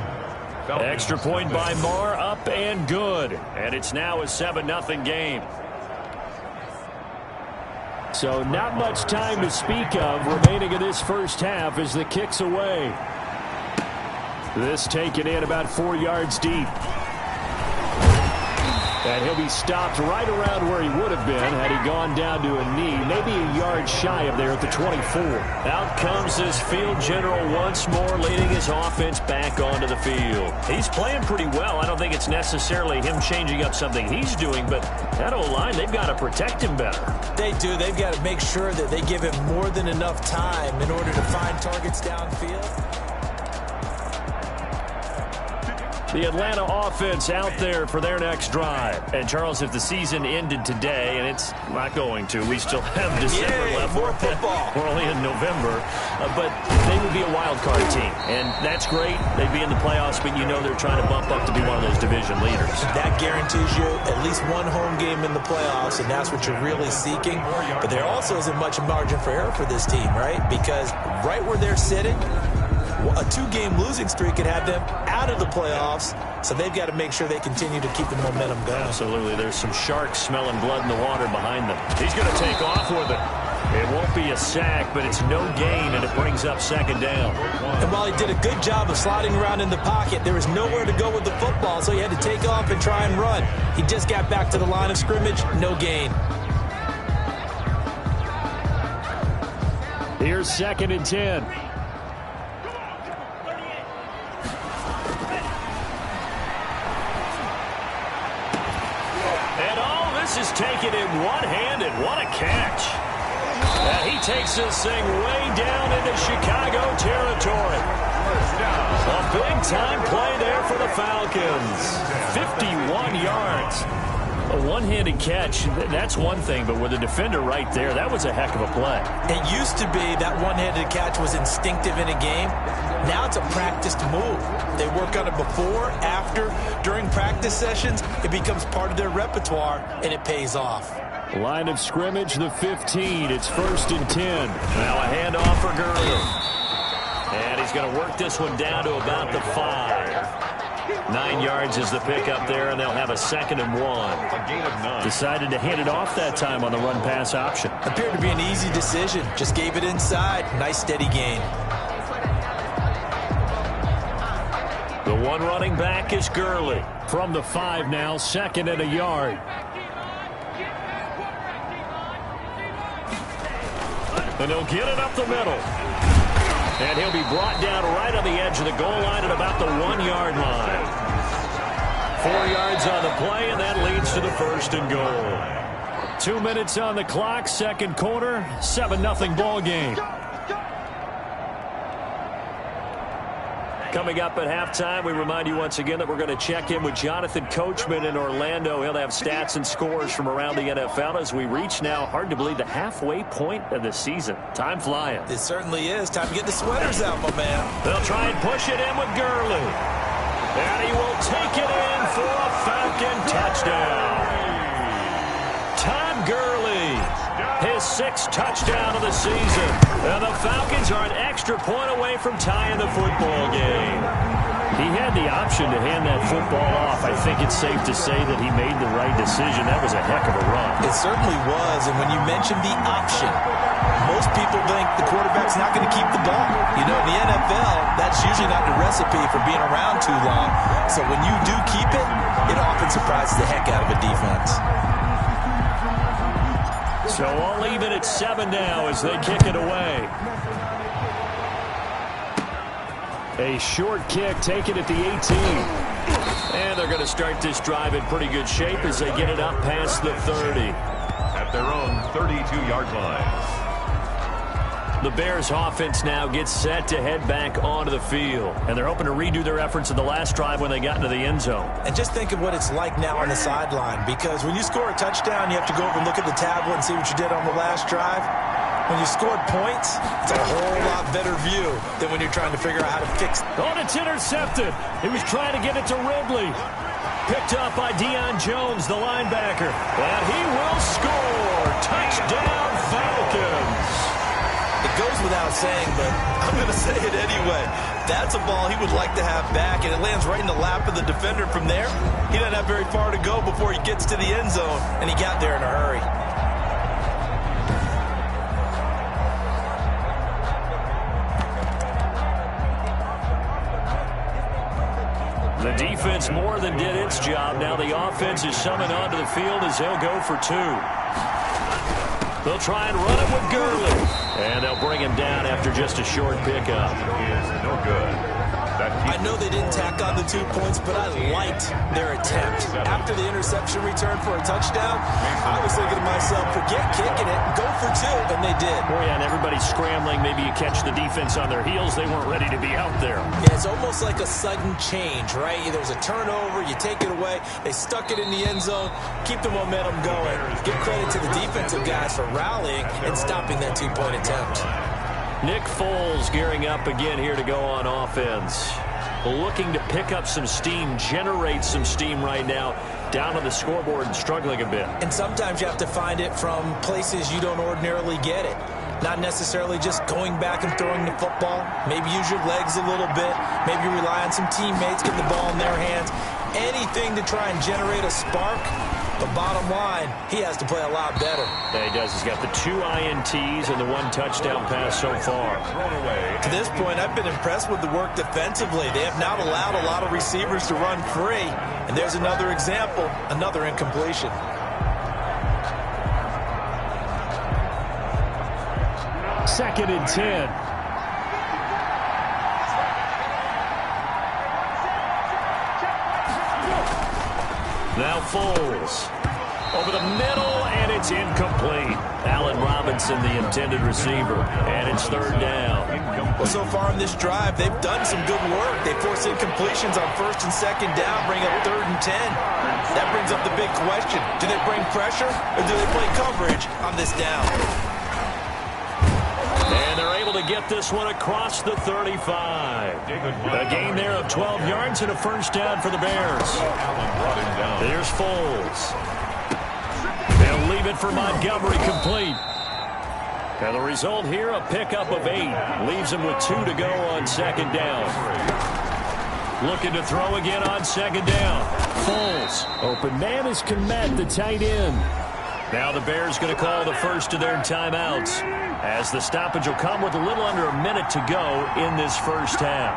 Extra point by Marr, up and good. And it's now a 7-0 game. So not much time to speak of remaining in this first half as the kick's away. This taken in about 4 yards deep. And he'll be stopped right around where he would have been had he gone down to a knee, maybe a yard shy of there at the 24. Out comes this field general once more, leading his offense back onto the field. He's playing pretty well. I don't think it's necessarily him changing up something he's doing, but that O-line, they've got to protect him better. They do. They've got to make sure that they give him more than enough time in order to find targets downfield. The Atlanta offense out there for their next drive. And, Charles, if the season ended today, and it's not going to, we still have December left. More football. We're only in November. But they would be a wild card team. And that's great. They'd be in the playoffs, but you know they're trying to bump up to be one of those division leaders. That guarantees you at least one home game in the playoffs, and that's what you're really seeking. But there also isn't much margin for error for this team, right? Because right where they're sitting, a 2-game losing streak could have them out of the playoffs, so they've got to make sure they continue to keep the momentum going. Absolutely. There's some sharks smelling blood in the water behind them. He's going to take off with it. It won't be a sack, but it's no gain, and it brings up second down. And while he did a good job of sliding around in the pocket, there was nowhere to go with the football, so he had to take off and try and run. He just got back to the line of scrimmage, no gain. Here's 2nd and 10. This is taken in one-handed. What a catch. And he takes this thing way down into Chicago territory. A big-time play there for the Falcons. 51 yards. A one-handed catch, that's one thing, but with a defender right there, that was a heck of a play. It used to be that one-handed catch was instinctive in a game. Now it's a practiced move. They work on it before, after, during practice sessions. It becomes part of their repertoire, and it pays off. Line of scrimmage, the 15. It's 1st and 10. Now a handoff for Gurley. And he's going to work this one down to about the 5. 9 yards is the pickup there, and they'll have a 2nd and 1. A gain of 9. Decided to hand it off that time on the run-pass option. Appeared to be an easy decision. Just gave it inside. Nice, steady gain. The one running back is Gurley. From the 5 now, 2nd and a yard. And he'll get it up the middle. And he'll be brought down right on the edge of the goal line at about the 1-yard line. 4 yards on the play, and that leads to the 1st and goal. 2 minutes on the clock, second quarter, 7-0 ball game. Coming up at halftime, we remind you once again that we're going to check in with Jonathan Coachman in Orlando. He'll have stats and scores from around the NFL as we reach now, hard to believe, the halfway point of the season. Time flying. It certainly is. Time to get the sweaters out, my man. They'll try and push it in with Gurley. And he will take it in for a Falcon touchdown. Todd Gurley, his 6th touchdown of the season. And the Falcons are an extra point away from tying the football game. He had the option to hand that football off. I think it's safe to say that he made the right decision. That was a heck of a run. It certainly was. And when you mentioned the option, most people think the quarterback's not going to keep the ball. You know, in the NFL, that's usually not the recipe for being around too long. So when you do keep it, it often surprises the heck out of a defense. So all even at 7 now as they kick it away. A short kick taken at the 18. And they're going to start this drive in pretty good shape as they get it up past the 30. At their own 32-yard line. The Bears offense now gets set to head back onto the field. And they're hoping to redo their efforts in the last drive when they got into the end zone. And just think of what it's like now on the sideline. Because when you score a touchdown, you have to go over and look at the tablet and see what you did on the last drive. When you scored points, it's a whole lot better view than when you're trying to figure out how to fix it. Oh, it's intercepted. He was trying to get it to Ridley. Picked up by Deion Jones, the linebacker. And he will score. Touchdown, Falcons. It goes without saying, but I'm going to say it anyway. That's a ball he would like to have back, and it lands right in the lap of the defender from there. He doesn't have very far to go before he gets to the end zone, and he got there in a hurry. The defense more than did its job. Now the offense is summoned onto the field as they'll go for 2. They'll try and run it with Gurley. And they'll bring him down after just a short pickup. Is no good. That I I know they didn't tack on the 2 points, but I liked their attempt. After the interception return for a touchdown, I was thinking to myself, forget kicking it, go for 2, and they did. Oh, yeah, and everybody's scrambling. Maybe you catch the defense on their heels. They weren't ready to be out there. Yeah, it's almost like a sudden change, right? There's a turnover, you take it away, they stuck it in the end zone, keep the momentum going. Give credit to the defensive guys for rallying and stopping that 2-point attempt. Nick Foles gearing up again here to go on offense. Looking to pick up some steam, generate some steam right now. Down on the scoreboard and struggling a bit. And sometimes you have to find it from places you don't ordinarily get it. Not necessarily just going back and throwing the football. Maybe use your legs a little bit. Maybe rely on some teammates, get the ball in their hands. Anything to try and generate a spark. But bottom line, he has to play a lot better. Yeah, he does. He's got the 2 INTs and the 1 touchdown pass so far. To this point, I've been impressed with the work defensively. They have not allowed a lot of receivers to run free. And there's another example, another incompletion. Second and 10. Now Foles. Over the middle, and it's incomplete. Allen Robinson, the intended receiver. And it's third down. Well, so far in this drive, they've done some good work. They forced incompletions on 1st and 2nd down, bring up 3rd and 10. That brings up the big question. Do they bring pressure, or do they play coverage on this down? And they're able to get this one across the 35. A gain there of 12 yards and a first down for the Bears. Here's Foles. They'll leave it for Montgomery, complete. And the result here, a pickup of 8. Leaves him with 2 to go on 2nd down. Looking to throw again on 2nd down. Foles. Open man is Kmet, the tight end. Now the Bears going to call the first of their timeouts, as the stoppage will come with a little under a minute to go in this first half.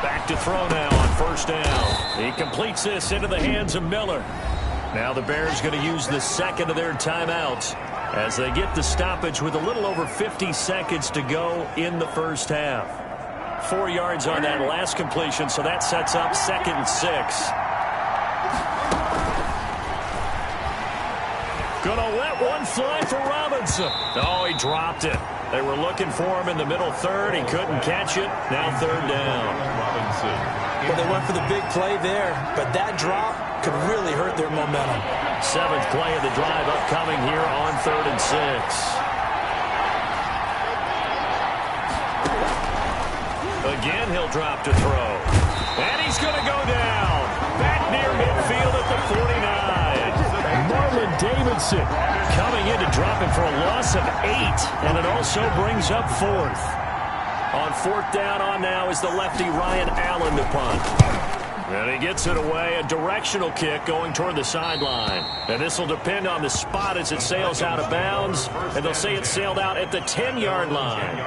Back to throw now on 1st down. He completes this into the hands of Miller. Now the Bears going to use the second of their timeouts as they get the stoppage with a little over 50 seconds to go in the first half. 4 yards on that last completion, so that sets up 2nd and 6. Gonna let one fly for Robinson. Oh, he dropped it. They were looking for him in the middle 3rd. He couldn't catch it. Now 3rd down. Well, they went for the big play there, but that drop could really hurt their momentum. 7th play of the drive upcoming here on 3rd and 6. Again, he'll drop to throw. And he's going to go down. Back near midfield at the 49. Marlon Davidson coming in to drop him for a loss of 8. And it also brings up 4th. On 4th down on now is the lefty Ryan Allen to punt. And he gets it away. A directional kick going toward the sideline. And this will depend on the spot as it sails out of bounds. And they'll say it sailed out at the 10-yard line.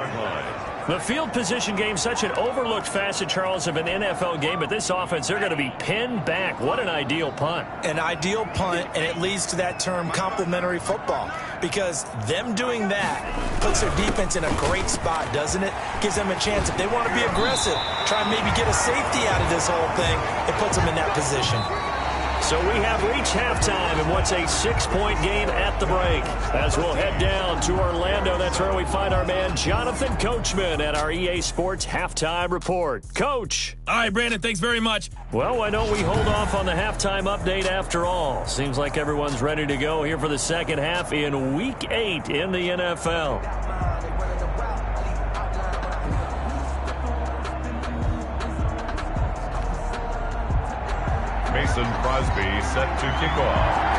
The field position game, such an overlooked facet, Charles, of an NFL game. But this offense, they're going to be pinned back. What an ideal punt. An ideal punt, and it leads to that term complementary football. Because them doing that puts their defense in a great spot, doesn't it? Gives them a chance. If they want to be aggressive, try and maybe get a safety out of this whole thing, it puts them in that position. So we have reached halftime in what's a 6-point game at the break. As we'll head down to Orlando, that's where we find our man Jonathan Coachman at our EA Sports Halftime Report. Coach. All right, Brandon, thanks very much. Well, why don't we hold off on the halftime update after all? Seems like everyone's ready to go here for the second half in Week 8 in the NFL. Mason Crosby set to kick off.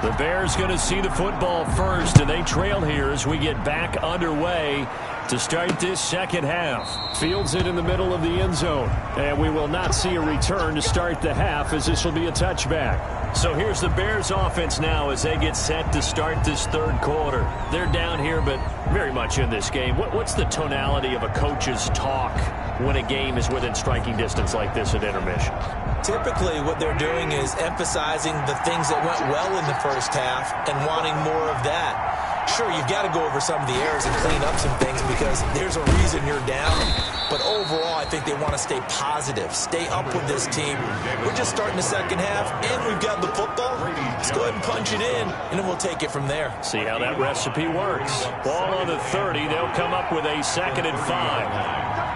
The Bears going to see the football first, and they trail here as we get back underway to start this second half. Fields it in the middle of the end zone, and we will not see a return to start the half, as this will be a touchback. So here's the Bears offense now as they get set to start this third quarter. They're down here, but very much in this game. What's the tonality of a coach's talk when a game is within striking distance like this at intermission? Typically, what they're doing is emphasizing the things that went well in the first half and wanting more of that. Sure, you've got to go over some of the errors and clean up some things because there's a reason you're down. But overall, I think they want to stay positive, stay up with this team. We're just starting the second half, and we've got the football. Let's go ahead and punch it in, and then we'll take it from there. See how that recipe works. Ball on the 30. They'll come up with a 2nd and 5.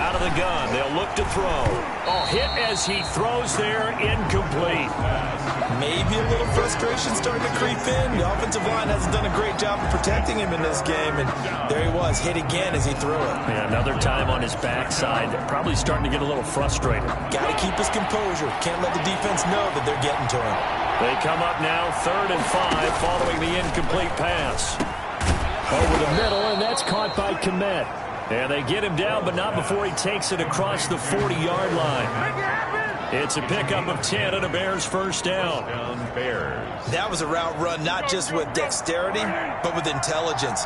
Out of the gun, they'll look to throw. Oh, hit as he throws there, incomplete. Maybe a little frustration starting to creep in. The offensive line hasn't done a great job of protecting him in this game, and there he was, hit again as he threw it. Yeah, another time on his backside. Probably starting to get a little frustrated. Got to keep his composure. Can't let the defense know that they're getting to him. They come up now 3rd and 5 following the incomplete pass. Over the middle, and that's caught by Kmet. And they get him down, but not before he takes it across the 40-yard line. It's a pickup of 10 and a Bears first down. That was a route run not just with dexterity, but with intelligence.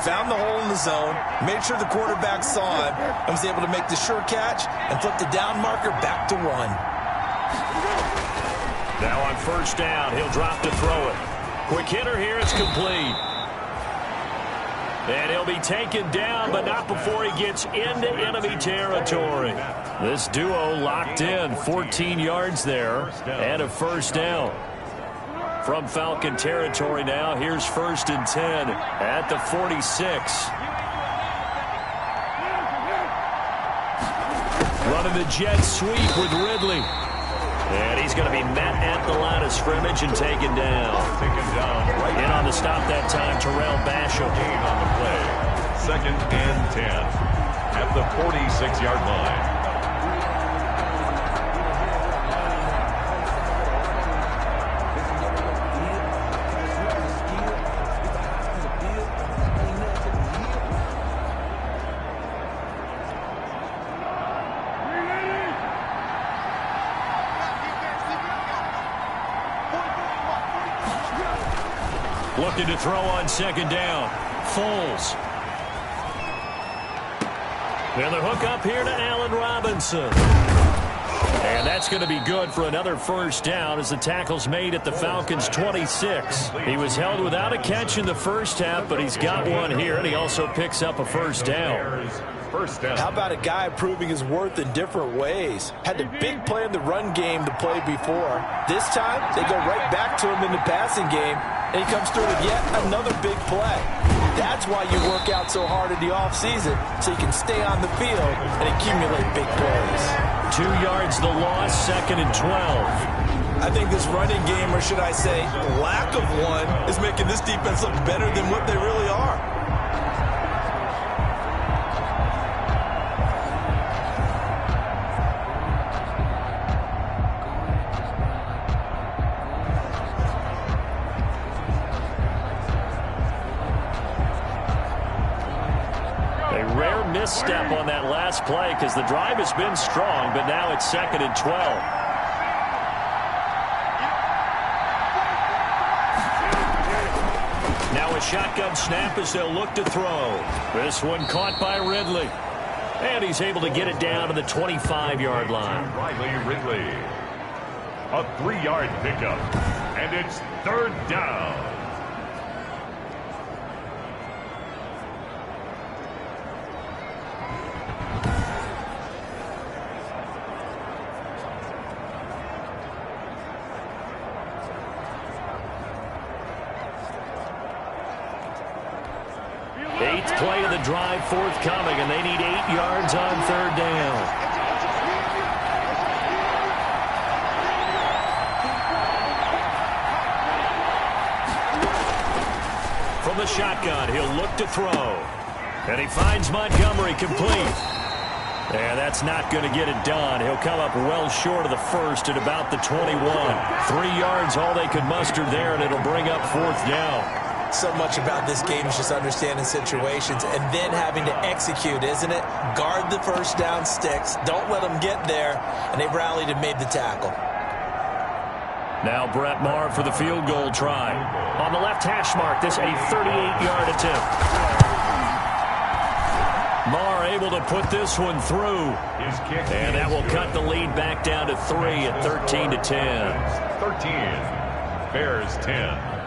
Found the hole in the zone, made sure the quarterback saw him, and was able to make the sure catch and flip the down marker back to 1. Now on first down, he'll drop to throw it. Quick hitter here, it's complete. And he'll be taken down, but not before he gets into enemy territory. This duo locked in, 14 yards there, and a first down. From Falcon territory now, here's 1st and 10 at the 46. Running the jet sweep with Ridley. And he's going to be met at the line of scrimmage and taken down. In on the stop that time, Terrell Basham. On the play. 2nd and 10 at the 46-yard line. Looking to throw on 2nd down. Foles. And the hook up here to Allen Robinson. And that's going to be good for another first down as the tackle's made at the Falcons' 26. He was held without a catch in the first half, but he's got one here, and he also picks up a first down. How about a guy proving his worth in different ways? Had the big play in the run game to play before. This time, they go right back to him in the passing game, and he comes through with yet another big play. That's why you work out so hard in the offseason, so you can stay on the field and accumulate big plays. 2 yards the loss, 2nd and 12. I think this running game, or should I say lack of one, is making this defense look better than what they really are. Misstep on that last play because the drive has been strong, but now it's 2nd and 12. Now a shotgun snap as they'll look to throw. This one caught by Ridley. And he's able to get it down to the 25-yard line. Ridley. A 3-yard pickup. And it's 3rd down. Eighth play of the drive forthcoming, and they need 8 yards on 3rd down. From the shotgun, he'll look to throw. And he finds Montgomery complete. And that's not going to get it done. He'll come up well short of the first at about the 21. 3 yards, all they could muster there, and it'll bring up 4th down. So much about this game is just understanding situations and then having to execute, isn't it? Guard the first down sticks. Don't let them get there. And they rallied and made the tackle. Now Brett Maher for the field goal try. On the left hash mark, this a 38-yard attempt. Marr able to put this one through. And that will cut the lead back down to 3 at 13-10. 13. Bears 10.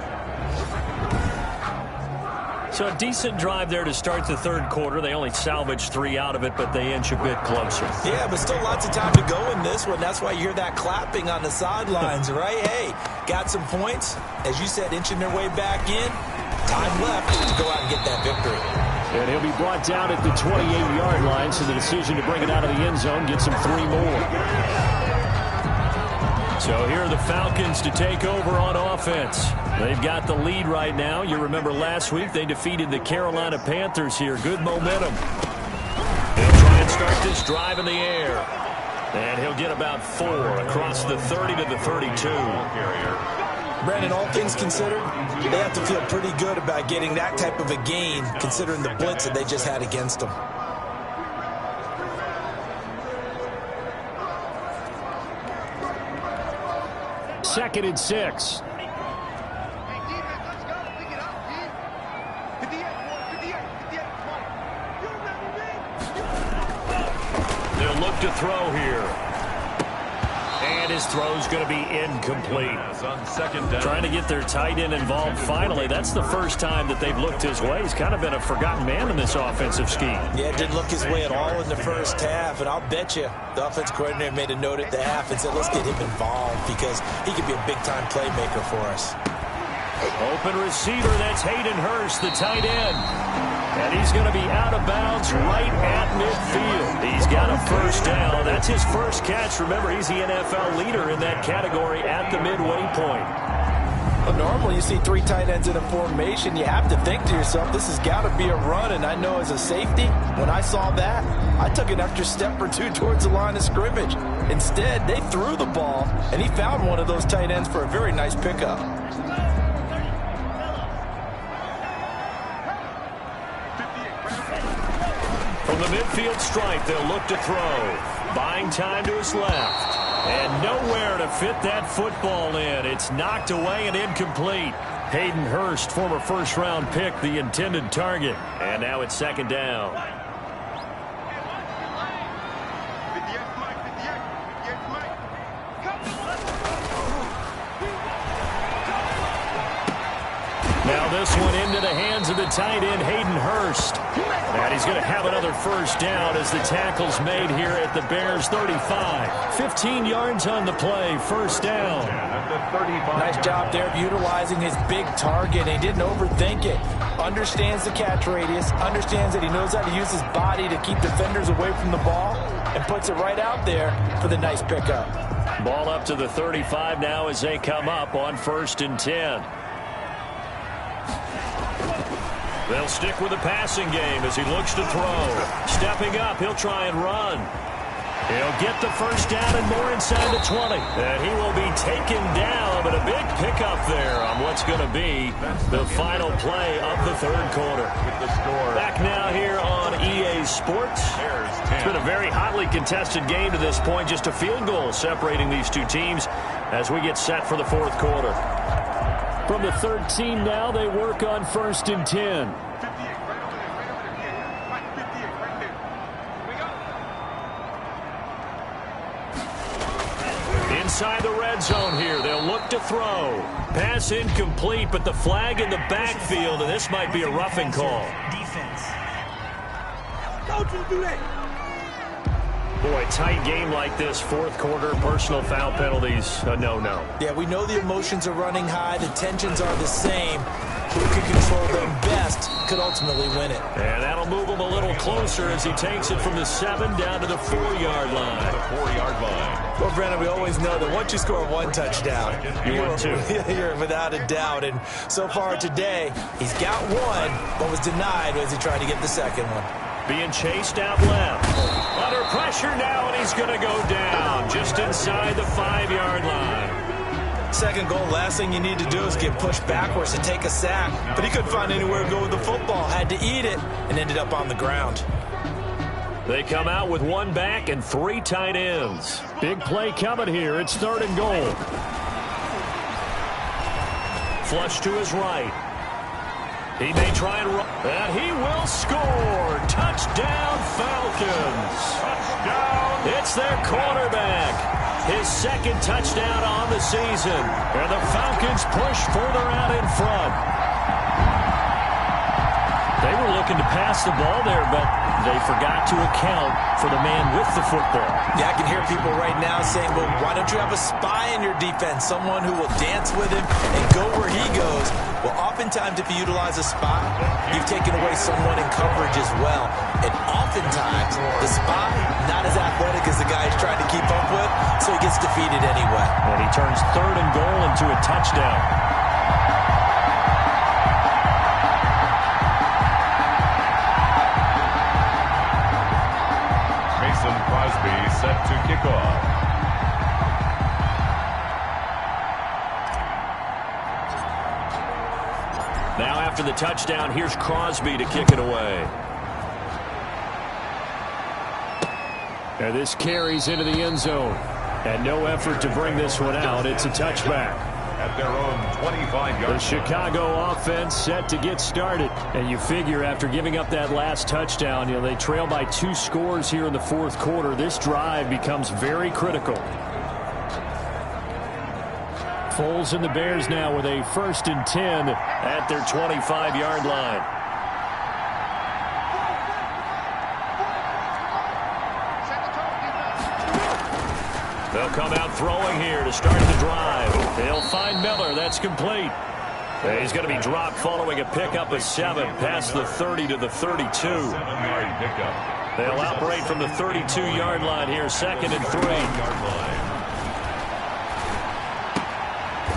So a decent drive there to start the third quarter. They only salvaged 3 out of it, but they inch a bit closer. Yeah, but still lots of time to go in this one. That's why you hear that clapping on the sidelines, right? Hey, got some points. As you said, inching their way back in. Time left to go out and get that victory. And he'll be brought down at the 28-yard line, so the decision to bring it out of the end zone gets him 3 more. So here are the Falcons to take over on offense. They've got the lead right now. You remember last week they defeated the Carolina Panthers here. Good momentum. They'll try and start this drive in the air. And he'll get about 4 across the 30 to the 32. Brandon, all things considered, they have to feel pretty good about getting that type of a gain, considering the blitz that they just had against them. Second and 6. They'll look to throw here. And his throw's going to be incomplete. Trying to get their tight end involved finally. That's the first time that they've looked his way. He's kind of been a forgotten man in this offensive scheme. Yeah, didn't look his way at all in the first half. And I'll bet you the offense coordinator made a note at the half and said, let's get him involved because he could be a big-time playmaker for us. Open receiver, that's Hayden Hurst, the tight end. And he's going to be out of bounds right at midfield. He's got a first down. That's his first catch. Remember, he's the NFL leader in that category at the midway point. Well, normally you see 3 tight ends in a formation. You have to think to yourself, this has got to be a run. And I know as a safety, when I saw that, I took an extra step or 2 towards the line of scrimmage. Instead, they threw the ball, and he found one of those tight ends for a very nice pickup. From the midfield stripe, they'll look to throw. Buying time to his left. And nowhere to fit that football in. It's knocked away and incomplete. Hayden Hurst, former first-round pick, the intended target. And now it's second down. Now this one into the hands of the tight end, Hayden Hurst. And he's going to have another first down as the tackle's made here at the Bears' 35. 15 yards on the play, first down. Nice job there of utilizing his big target. He didn't overthink it. Understands the catch radius, understands that he knows how to use his body to keep defenders away from the ball, and puts it right out there for the nice pickup. Ball up to the 35 now as they come up on 1st and 10. They'll stick with the passing game as he looks to throw. Stepping up, he'll try and run. He'll get the first down and more inside the 20. And he will be taken down, but a big pickup there on what's going to be the final play of the third quarter. Back now here on EA Sports. It's been a very hotly contested game to this point. Just a field goal separating these two teams as we get set for the fourth quarter. From the 13 now, they work on 1st and 10. Inside the red zone here, they'll look to throw. Pass incomplete, but the flag in the backfield, and this might be a roughing call. Defense. Don't you do that. Boy, tight game like this, fourth quarter, personal foul penalties, no. Yeah, we know the emotions are running high, the tensions are the same. Who can control them best could ultimately win it. And that'll move him a little closer as he takes it from the 7 down to the 4-yard line. 4-yard line. Well, Brandon, we always know that once you score 1 touchdown, you're without a doubt. And so far today, he's got 1, but was denied as he tried to get the second one. Being chased out left. Under pressure now, and he's going to go down just inside the 5-yard line. Second goal, last thing you need to do is get pushed backwards to take a sack. But he couldn't find anywhere to go with the football, had to eat it, and ended up on the ground. They come out with 1 back and 3 tight ends. Big play coming here. It's 3rd and goal. Flush to his right. He may try and run, and he will score. Touchdown, Falcons. Touchdown. It's their quarterback. His second touchdown on the season. And the Falcons push further out in front. They were looking to pass the ball there, but they forgot to account for the man with the football. Yeah, I can hear people right now saying, well, why don't you have a spy in your defense, someone who will dance with him and go where he goes? Well, oftentimes if you utilize a spy, you've taken away someone in coverage as well. And oftentimes, the spy, not as athletic as the guy he's trying to keep up with, so he gets defeated anyway. And he turns 3rd and goal into a touchdown. Crosby set to kick off. Now after the touchdown, here's Crosby to kick it away. And this carries into the end zone. And no effort to bring this one out. It's a touchback. At their own 25-yard line. The Chicago offense set to get started. And you figure after giving up that last touchdown, they trail by 2 scores here in the 4th quarter. This drive becomes very critical. Foles and the Bears now with a 1st and 10 at their 25-yard line. They'll come out throwing here to start the drive. They'll find Miller. That's complete. He's going to be dropped following a pickup of 7 past the 30 to the 32. 7-yard pickup. They'll operate from the 32-yard line here, 2nd and 3.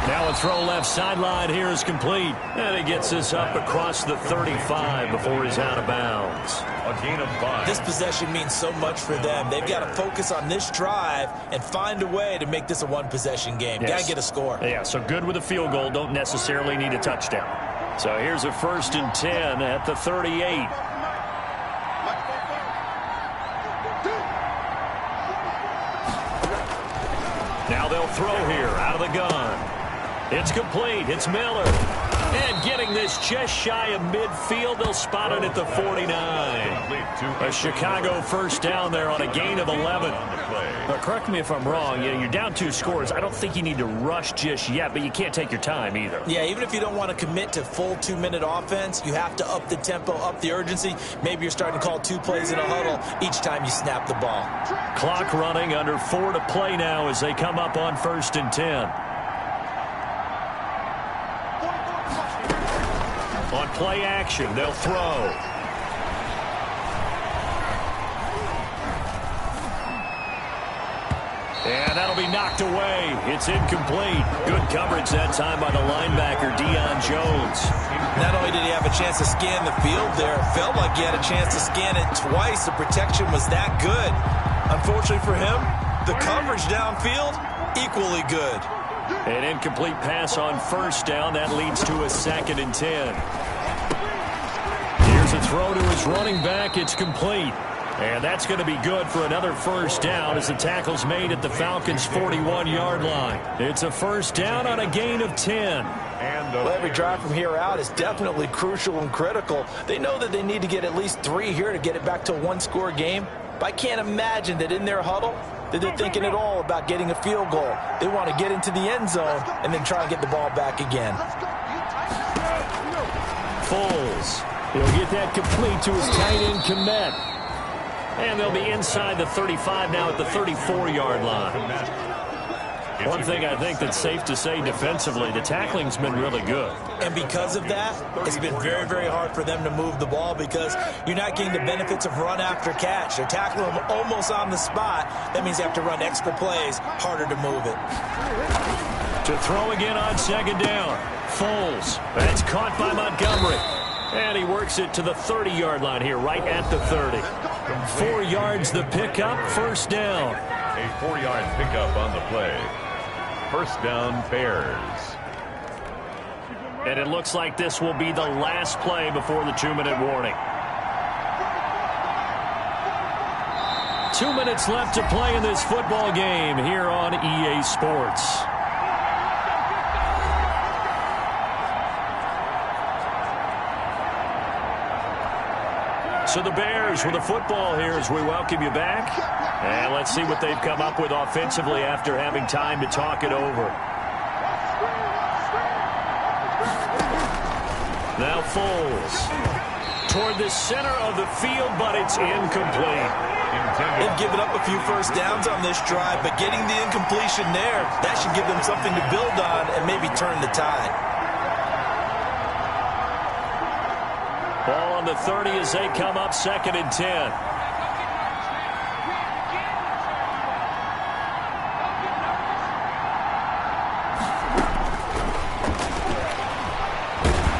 Now a throw left sideline here is complete. And he gets this up across the 35 before he's out of bounds. A gain of 5. This possession means so much for them. They've got to focus on this drive and find a way to make this a one-possession game. Yes. Got to get a score. Yeah, so good with a field goal. Don't necessarily need a touchdown. So here's a 1st and 10 at the 38. Now they'll throw here out of the gun. It's complete. It's Miller. And getting this just shy of midfield, they'll spot it at the 49. A Chicago 1st down there on a gain of 11. Now, correct me if I'm wrong. You're down 2 scores. I don't think you need to rush just yet, but you can't take your time either. Yeah, even if you don't want to commit to full 2-minute offense, you have to up the tempo, up the urgency. Maybe you're starting to call 2 plays in a huddle each time you snap the ball. Clock running, under 4 to play now as they come up on 1st and 10. On play action, they'll throw. And that'll be knocked away. It's incomplete. Good coverage that time by the linebacker, Deion Jones. Not only did he have a chance to scan the field there, it felt like he had a chance to scan it twice. The protection was that good. Unfortunately for him, the coverage downfield, equally good. An incomplete pass on 1st down. That leads to a 2nd and 10. Here's a throw to his running back. It's complete. And that's going to be good for another 1st down as the tackle's made at the Falcons' 41-yard line. It's a 1st down on a gain of 10. Well, every drive from here out is definitely crucial and critical. They know that they need to get at least 3 here to get it back to a 1-score game. But I can't imagine that in their huddle that they're thinking at all about getting a field goal. They want to get into the end zone and then try and get the ball back again. Foles. He'll get that complete to his tight end, Kmet. And they'll be inside the 35 now at the 34-yard line. One thing I think that's safe to say defensively, the tackling's been really good. And because of that, it's been very, very hard for them to move the ball because you're not getting the benefits of run after catch. They're tackling them almost on the spot. That means you have to run extra plays, harder to move it. To throw again on 2nd down. Foles. That's caught by Montgomery. And he works it to the 30-yard line here, right at the 30. 4 yards the pickup, 1st down. A 4-yard pickup on the play. 1st down, Bears. And it looks like this will be the last play before the 2-minute warning. 2 minutes left to play in this football game here on EA Sports. So the Bears with the football here as we welcome you back. And let's see what they've come up with offensively after having time to talk it over. Now Foles toward the center of the field, but it's incomplete. They've given up a few first downs on this drive, but getting the incompletion there, that should give them something to build on and maybe turn the tide. Ball on the 30 as they come up 2nd and 10.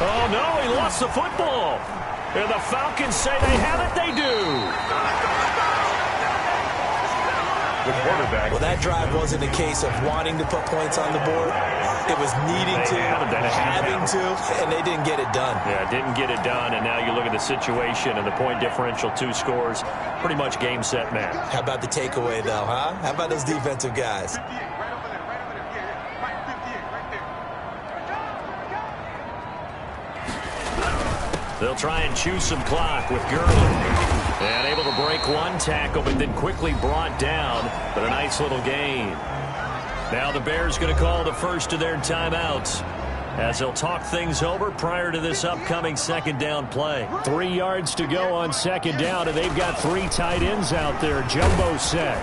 Oh, no, he lost the football. And the Falcons say they have it. They do. The quarterback. Well, that drive wasn't a case of wanting to put points on the board. It was needing to, having to, and they didn't get it done. Yeah, didn't get it done, and now you look at the situation and the point differential, 2 scores, pretty much game, set, match. How about the takeaway, though, huh? How about those defensive guys? They'll try and chew some clock with Gurley. And able to break one tackle, but then quickly brought down. But a nice little gain. Now the Bears going to call the first of their timeouts as they'll talk things over prior to this upcoming 2nd down play. 3 yards to go on 2nd down, and they've got 3 tight ends out there. Jumbo set.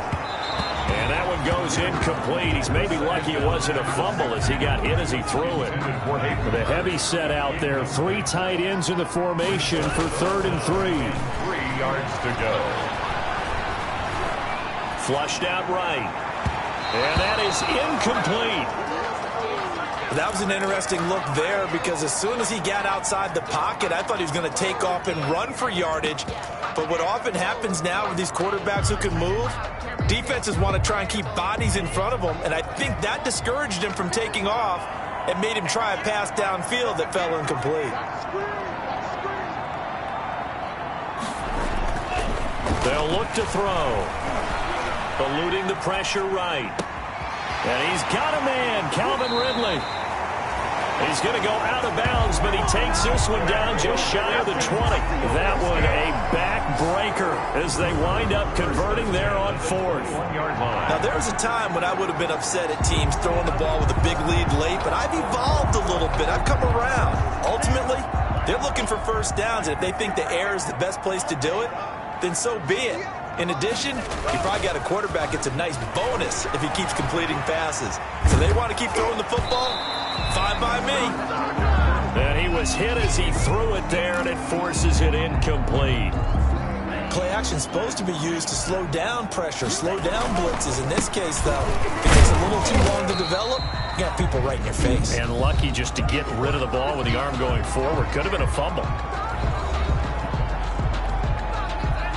And that one goes incomplete. He's maybe lucky it wasn't a fumble as he got hit as he threw it. With a heavy set out there. 3 tight ends in the formation for 3rd and 3. 3 yards to go. Flushed out right. And that is incomplete. That was an interesting look there because as soon as he got outside the pocket, I thought he was going to take off and run for yardage. But what often happens now with these quarterbacks who can move, defenses want to try and keep bodies in front of them, and I think that discouraged him from taking off and made him try a pass downfield that fell incomplete. They'll look to throw. Eluding the pressure right. And he's got a man, Calvin Ridley. He's going to go out of bounds, but he takes this one down just shy of the 20. That one a backbreaker as they wind up converting there on 4th. 1 yard line. Now, there was a time when I would have been upset at teams throwing the ball with a big lead late, but I've evolved a little bit. I've come around. Ultimately, they're looking for first downs, and if they think the air is the best place to do it, then so be it. In addition, you probably got a quarterback that's a nice bonus if he keeps completing passes. So they want to keep throwing the football? Fine by me. And he was hit as he threw it there, and it forces it incomplete. Play action is supposed to be used to slow down pressure, slow down blitzes. In this case, though, if it takes a little too long to develop, you got people right in your face. And lucky just to get rid of the ball with the arm going forward. Could have been a fumble.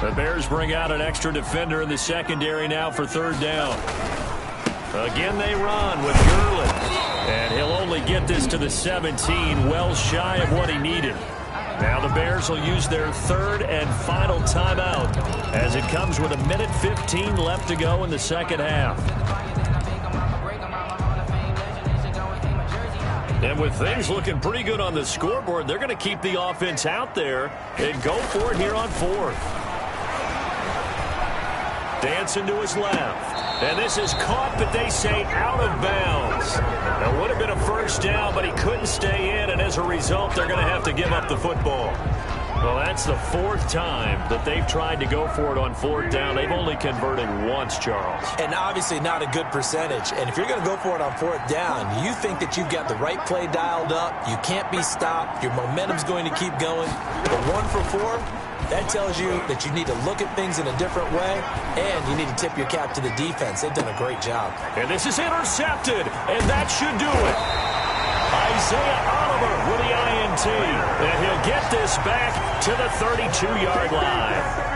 The Bears bring out an extra defender in the secondary now for 3rd down. Again, they run with Gurley. And he'll only get this to the 17, well shy of what he needed. Now the Bears will use their 3rd and final timeout as it comes with 1:15 left to go in the 2nd half. And with things looking pretty good on the scoreboard, they're going to keep the offense out there and go for it here on 4th. Dancing to his left. And this is caught, but they say out of bounds. It would have been a first down, but he couldn't stay in, and as a result, they're going to have to give up the football. Well, that's the 4th time that they've tried to go for it on 4th down. They've only converted once, Charles. And obviously not a good percentage. And if you're going to go for it on 4th down, you think that you've got the right play dialed up. You can't be stopped. Your momentum's going to keep going. But 1 for 4, that tells you that you need to look at things in a different way, and you need to tip your cap to the defense. They've done a great job. And this is intercepted, and that should do it. Isaiah Oliver with the INT, and he'll get this back to the 32-yard line.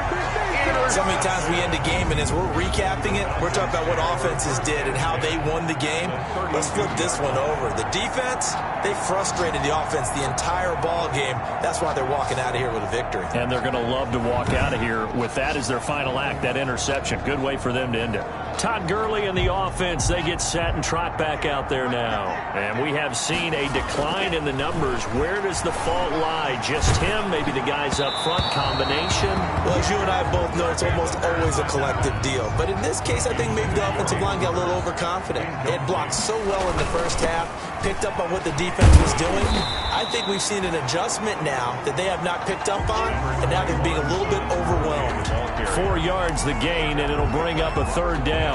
So many times we end a game, and as we're recapping it, we're talking about what offenses did and how they won the game. Let's flip this one over. The defense, they frustrated the offense the entire ball game. That's why they're walking out of here with a victory. And they're going to love to walk out of here with that as their final act, that interception. Good way for them to end it. Todd Gurley and the offense, they get set and trot back out there now. And we have seen a decline in the numbers. Where does the fault lie? Just him? Maybe the guys up front? Combination? Well, as you and I both know, it's almost always a collective deal. But in this case, I think maybe the offensive line got a little overconfident. They had blocked so well in the first half, picked up on what the defense was doing. I think we've seen an adjustment now that they have not picked up on, and now they're being a little bit overwhelmed. 4 yards the gain, and it'll bring up a third down.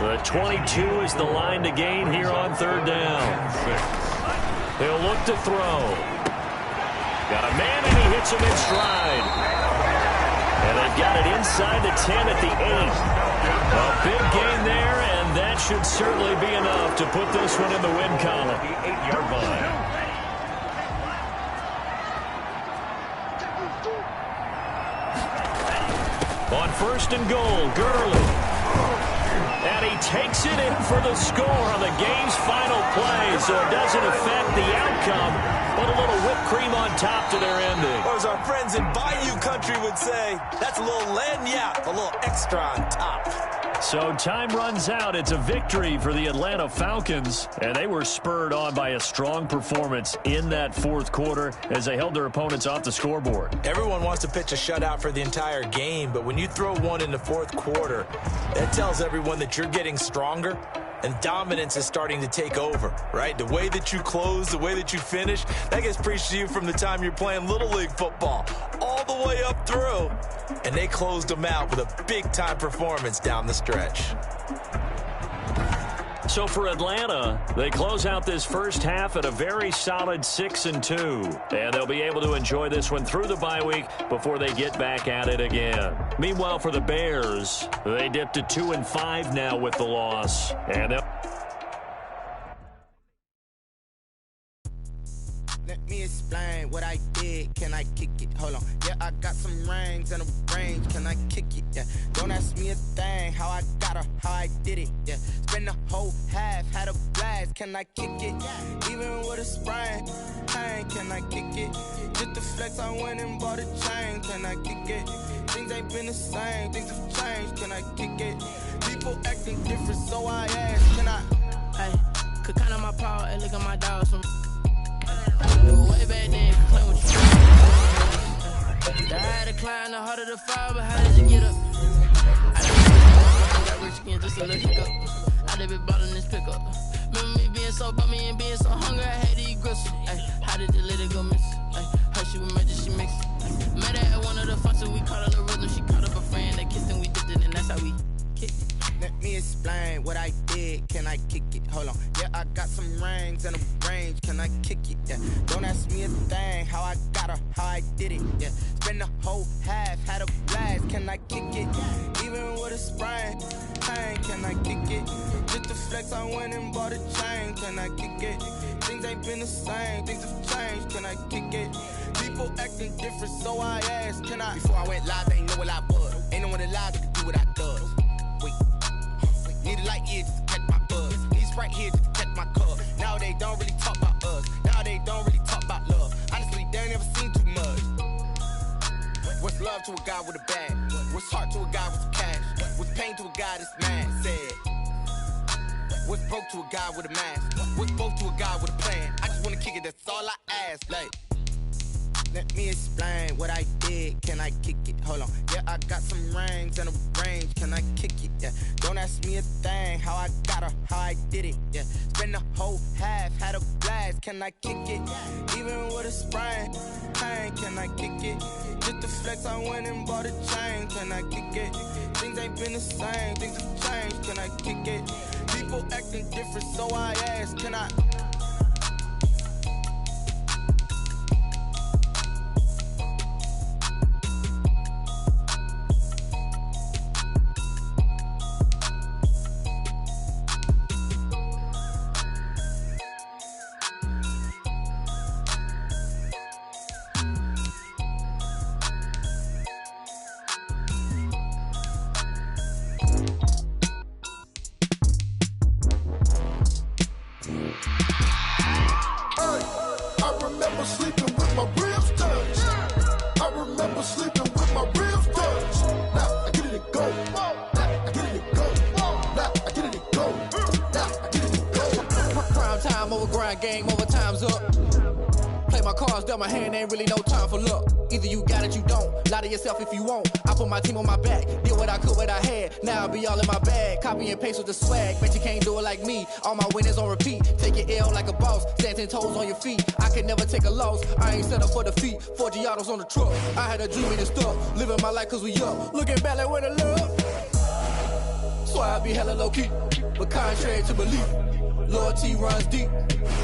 The 22 is the line to gain here on third down. They'll look to throw. Got a man, and he hits him in stride. And they've got it inside the 10 at the 8. A big gain there, and that should certainly be enough to put this one in the win column. The 8-yard line. On first and goal, Gurley. And he takes it in for the score on the game's final play, so it doesn't affect the outcome, but a little whipped cream on top to their ending. Or as our friends in Bayou Country would say, that's a little lagniappe, a little extra on top. So time runs out. It's a victory for the Atlanta Falcons, and they were spurred on by a strong performance in that fourth quarter as they held their opponents off the scoreboard. Everyone wants to pitch a shutout for the entire game, but when you throw one in the fourth quarter, that tells everyone that you're getting stronger and dominance is starting to take over, right? The way that you close, the way that you finish, that gets preached to you from the time you're playing Little League football all the way up through. And they closed them out with a big-time performance down the stretch. So for Atlanta, they close out this first half at a very solid 6-2. And they'll be able to enjoy this one through the bye week before they get back at it again. Meanwhile, for the Bears, they dipped to 2-5 now with the loss. And they'll... Let me explain what I did. Can I kick it? Hold on. Yeah, I got some rings and a range. Can I kick it? Yeah. Don't ask me a thing. How I got her, how I did it. Yeah. Spend the whole half, had a blast. Can I kick it? Even with a sprain. Pain, can I kick it? Just the flex, I went and bought a chain. Can I kick it? Things ain't been the same. Things have changed. Can I kick it? People acting different, so I asked. Can I? Hey, could count on my power and look at my dogs from. Way back then, playing with you. The higher the climb, the harder the fall, but how did you get up? I got rich again, just a little hiccup. I done been ballin' this pickup. Remember me being so bummy and being so hungry, I had to eat gristle. How did the lady go miss? Her she was magic, she mixed. Met her at one of the functions, we caught her the rhythm. She caught up a friend, they kissed and we dipped it, and that's how we kicked. Let me explain what I did. Can I kick it? Hold on. Yeah, I got some rings and a range. Can I kick it? Yeah. Don't ask me a thing. How I got her, how I did it. Yeah. Spend the whole half, had a blast. Can I kick it? Even with a sprain. Pain, can I kick it? Just the flex, I went and bought a chain. Can I kick it? Things ain't been the same. Things have changed. Can I kick it? People acting different, so I asked. Can I? Before I went live, they ain't know what I was. Ain't no one alive that could do what I does. Wait. Need a light here just to catch my buzz. Need Sprite here just to catch my cup. Now they don't really talk about us. Now they don't really talk about love. Honestly, they ain't never seen too much. What's love to a guy with a bag? What's heart to a guy with some cash? What's pain to a guy that's mad? Said. What's broke to a guy with a mask? What's broke to a guy with a plan? I just wanna kick it, that's all I ask. Like. Let me explain what I did. Can I kick it? Hold on. Yeah, I got some rings and a range. Can I kick it? Yeah. Don't ask me a thing. How I got her, how I did it. Yeah. Spend the whole half, had a blast. Can I kick it? Even with a sprain. Pain, can I kick it? Just the flex, I went and bought a chain. Can I kick it? Things ain't been the same. Things have changed. Can I kick it? People acting different, so I asked. Can I? time over grind, game over, time's up. Play my cards, dealt my hand, ain't really no time for luck. Either you got it, you don't. Lie to yourself if you won't. I put my team on my back, did what I could, what I had. Now I be all in my bag, copy and paste with the swag. Bet you can't do it like me. All my winners on repeat. Take your L like a boss, stand 10 toes on your feet. I can never take a loss. I ain't set up for defeat. 4 Giottos on the truck. I had a dream and stuff. Living my life cause we up. Looking back like where the love. So I be hella low key, but contrary to belief, loyalty runs deep.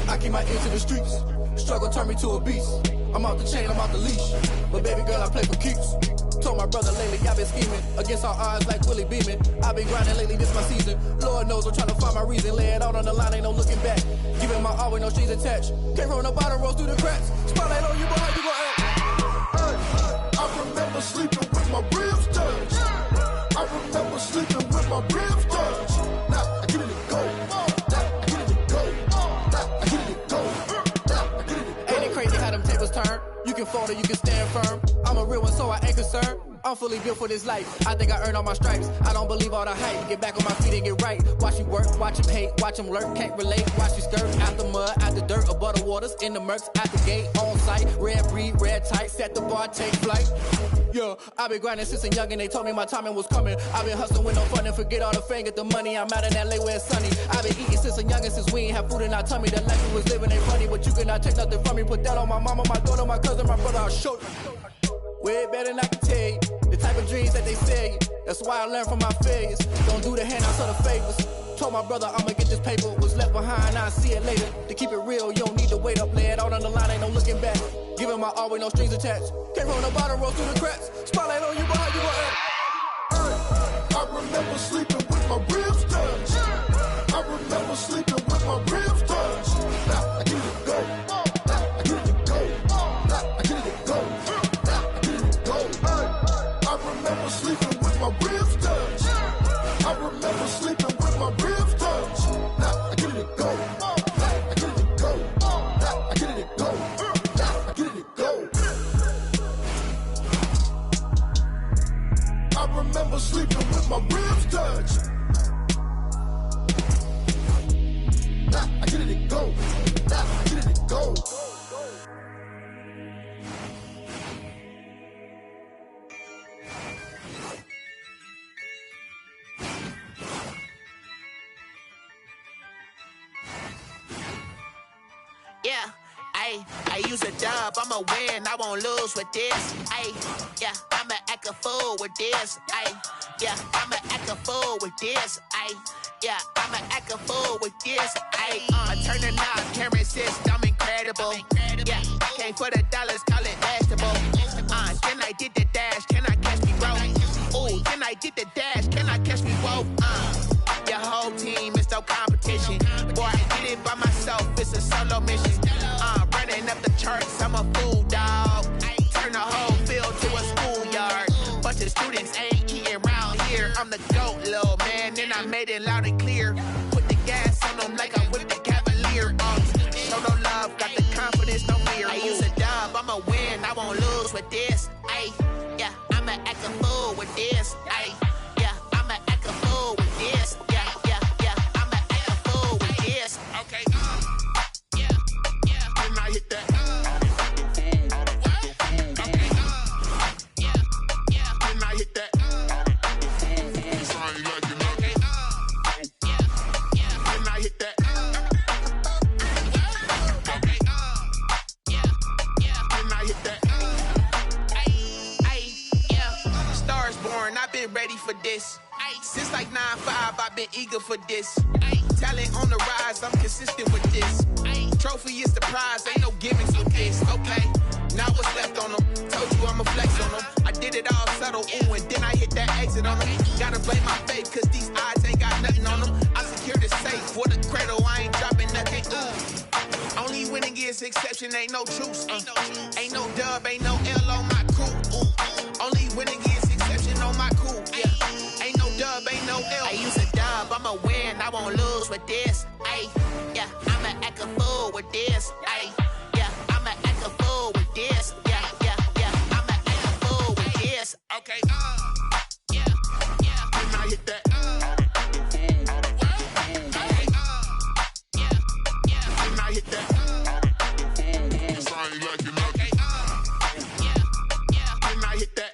I keep my ear to the streets. Struggle turned me to a beast. I'm out the chain, I'm out the leash. But baby girl, I play for keeps. Told my brother lately, I've been scheming against all odds like Willie Beeman. I've been grinding lately, this my season. Lord knows I'm trying to find my reason. Lay it out on the line, ain't no looking back. Giving my all with no strings attached. Came from the bottom, rose through the cracks. Spotlight on you, but how you gon' act? I remember sleeping with my ribs touched. I remember sleeping with my ribs touched. Now I get it to go. Now I get it to go. Now I get it to go. Ain't it crazy how them tables turn? You can fold or you can stand firm. I'm a real one, so I ain't concerned. I'm fully built for this life. I think I earned all my stripes. I don't believe all the hype. Get back on my feet and get right. Watch you work, watch him hate, watch him lurk. Can't relate, watch you skirt. Out the mud, out the dirt, above the waters, in the murks, out the gate, on site. Red breed, red tight, set the bar, take flight. Yeah, I've been grinding since a young and they told me my timing was coming. I've been hustling with no fun and forget all the fame, get the money. I'm out in LA where it's sunny. I've been eating since a young and since we ain't have food in our tummy. The life we was living ain't funny, but you cannot take nothing from me. Put that on my mama, my daughter, my cousin, my brother, I'll show you. Way better than I can tell you. The type of dreams that they sell you. That's why I learned from my failures. Don't do the handouts or the favors. Told my brother I'ma get this paper. Was left behind, I'll see it later. To keep it real, you don't need to wait up. Lay it out on the line, ain't no looking back. Giving my all with no strings attached. Came from the bottom, roll through the cracks. Spotlight on you, but how you gon' act? I remember sleeping with my ribs touched. I remember sleeping with my ribs touched. Now I get it to go. Now I get it to go. Now I get it to go. Now I get it to go. I remember sleeping with my ribs touched. I remember sleeping with my ribs touched. Now I get it to go. Now I get it to go. Now I get it to go. Now I get it to go. I remember sleeping with my ribs touched. Now I get it to go. Now I get it to go. Yeah, I use a dub, I'ma win, I won't lose with this. Yeah, I'ma act a fool with this. Yeah, I'ma act a fool with this. Yeah, I'ma act a fool with this. I turn the knob, camera assist, I'm incredible. Yeah, came for the dollars, call it vegetable. Then I did the dash, can I catch me, bro? Ooh, then I did the dash, can I catch me, whoa? Your whole team is no competition. Boy, I did it by myself, it's a solo mission. Running up the charts, I'm a fool, dog. Turn the whole field to a schoolyard. Bunch of students ain't eating round here. I'm the GOAT, little man, and I made it loud and clear. Put the gas on them like I'm with the Cavalier. Show no love, got the confidence, no fear. I use a dub, I'ma win, I won't lose with this. Yeah, I'ma act a fool with this. Yeah, I'ma act a fool with this. Yeah, I'ma act a fool with this. Okay, And I hit that. And I hit that. Sound like you know. And I hit that. And I hit that. Yeah, stars born, I've been ready for this. Since like 9-5, I've been eager for this. Talent on the rise, I'm consistent with this. Trophy is the prize, ain't no gimmicks with this. Okay, now what's left on them? Told you I'ma flex on them. I did it all subtle, ooh, and then I hit that exit on them. Gotta blame my faith, cause these odds ain't got nothing on them. I secured the safe for the cradle, I ain't dropping nothing, ooh. Only winning is exception, ain't no truce. Ain't no dub, ain't no L on my crew. Only winning is exception on my crew. Yeah, ain't no dub, ain't no L. I use a dub, I'ma win, I won't lose with this. Yeah, I'ma act a fool with this. Yeah, I'ma act a fool with this. Yeah, I'ma act a fool with this. Okay, And I hit that. And I hit that. Cause I ain't liking nothing. Then I hit that.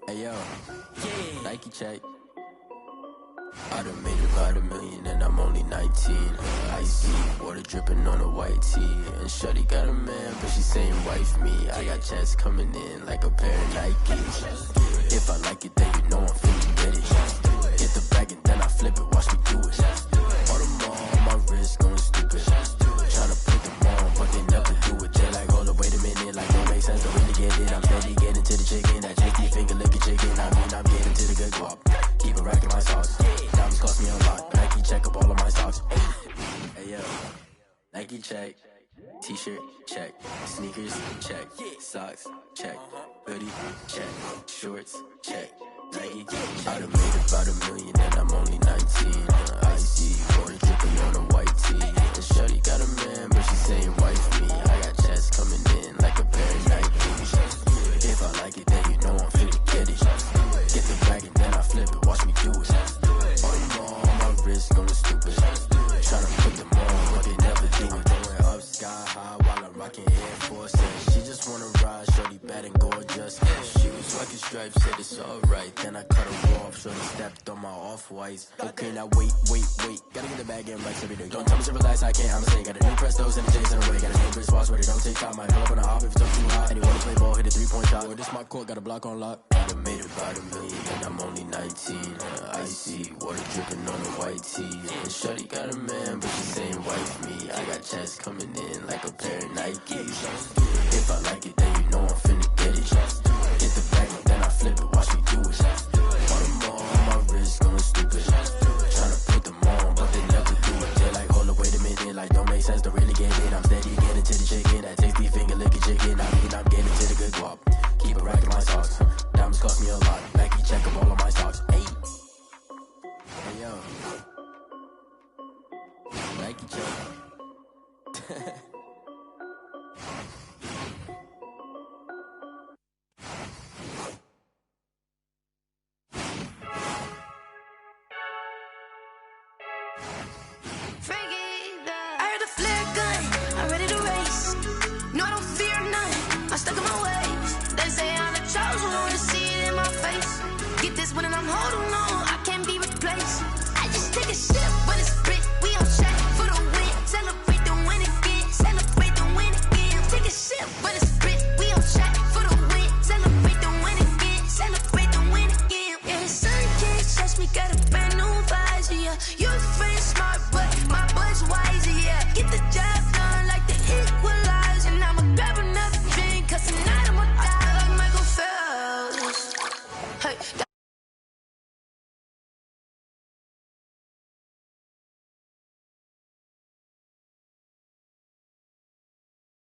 Hey yo, Nike check. I done made about $1 million and I'm only 19. Icy water dripping on a white tee. And shorty got a man, but she saying wife me. I got checks coming in like a pair of Nikes. If I like it, then you know I'm finna get it. Get the bag and then I flip it, watch me do it. All them on my wrist going stupid. Tryna put them on, but they never do it. They like, hold up, wait a minute, like don't make sense, don't really get it. I'm steady getting to the chicken, that JT finger licking chicken. I mean, I'm getting to the good guap. Keep a rack in my sauce. Diamonds cost me a lot. Nike check up all of my stocks. Hey yo, Nike check. T-shirt check. Sneakers check. Socks check. Hoodie check. Shorts check. Nike I done made about $1 million and I'm only 19. Icy water dripping on a white tee. And shorty got a man, but she saying wife me. I got checks coming in like a pair of Nikes. If I like it, then you know I'm finna get it. Get the bag and then I flip it, watch me do it. All them on my wrist going stupid. Tryna put them on, but they never do it. Going up sky high while I'm rocking Air Force. She just wanna ride, shorty bad and gorgeous. She was rocking stripes, said it's alright. Then I cut her off, shorty stepped on my off-whites. Okay, now wait. Gotta get the bag and racks every day. Don't tell me to relax, I can't, I'ma say. Got a new Prestos and a J's in a way. Got a new Chris Foss, but it don't take time. Might pull up on a hop if it's up too high. And he wanna play ball, hit a 3-point shot. Or this my court, got a block on lock. I done made about $1 million and I'm only 19. Icy water dripping on a white tee. And shorty got a man, but she saying wife me. I got checks coming in like a pair of Nikes. If I like it, then you know I'm finna get it. Get the bag and then I flip it, watch me do it. All them on my wrist going stupid. Tryna put them on, but they never do it. They like, hold up, wait a minute, like don't make sense, don't really get it. I'm steady getting to the chicken, that tasty finger licking chicken. I mean, I'm getting to the good guap. Keep a rack in my socks. Diamonds cost me a lot. Nike check up all of my stocks. Hey yo, Nike check. I heard a flare gun, I'm ready to race. No, I don't fear none, I'm stuck in my ways. They say I'm the chosen one, to see it in my face. Get this one and I'm holding on, I can't be replaced. I just take a sip, but it's split, we on track for the win. Celebrate the win again, celebrate the win again. Take a sip, but it's split, we on track for the win. Celebrate the win again, celebrate the win again. Yeah, the sun can't touch me, got a brand new visor, yeah. You're friend smart, but my boy's wiser, yeah. Get the job done like the equalizer. And I'ma grab another drink, cause tonight I'ma die like Michael Phelps. Hey.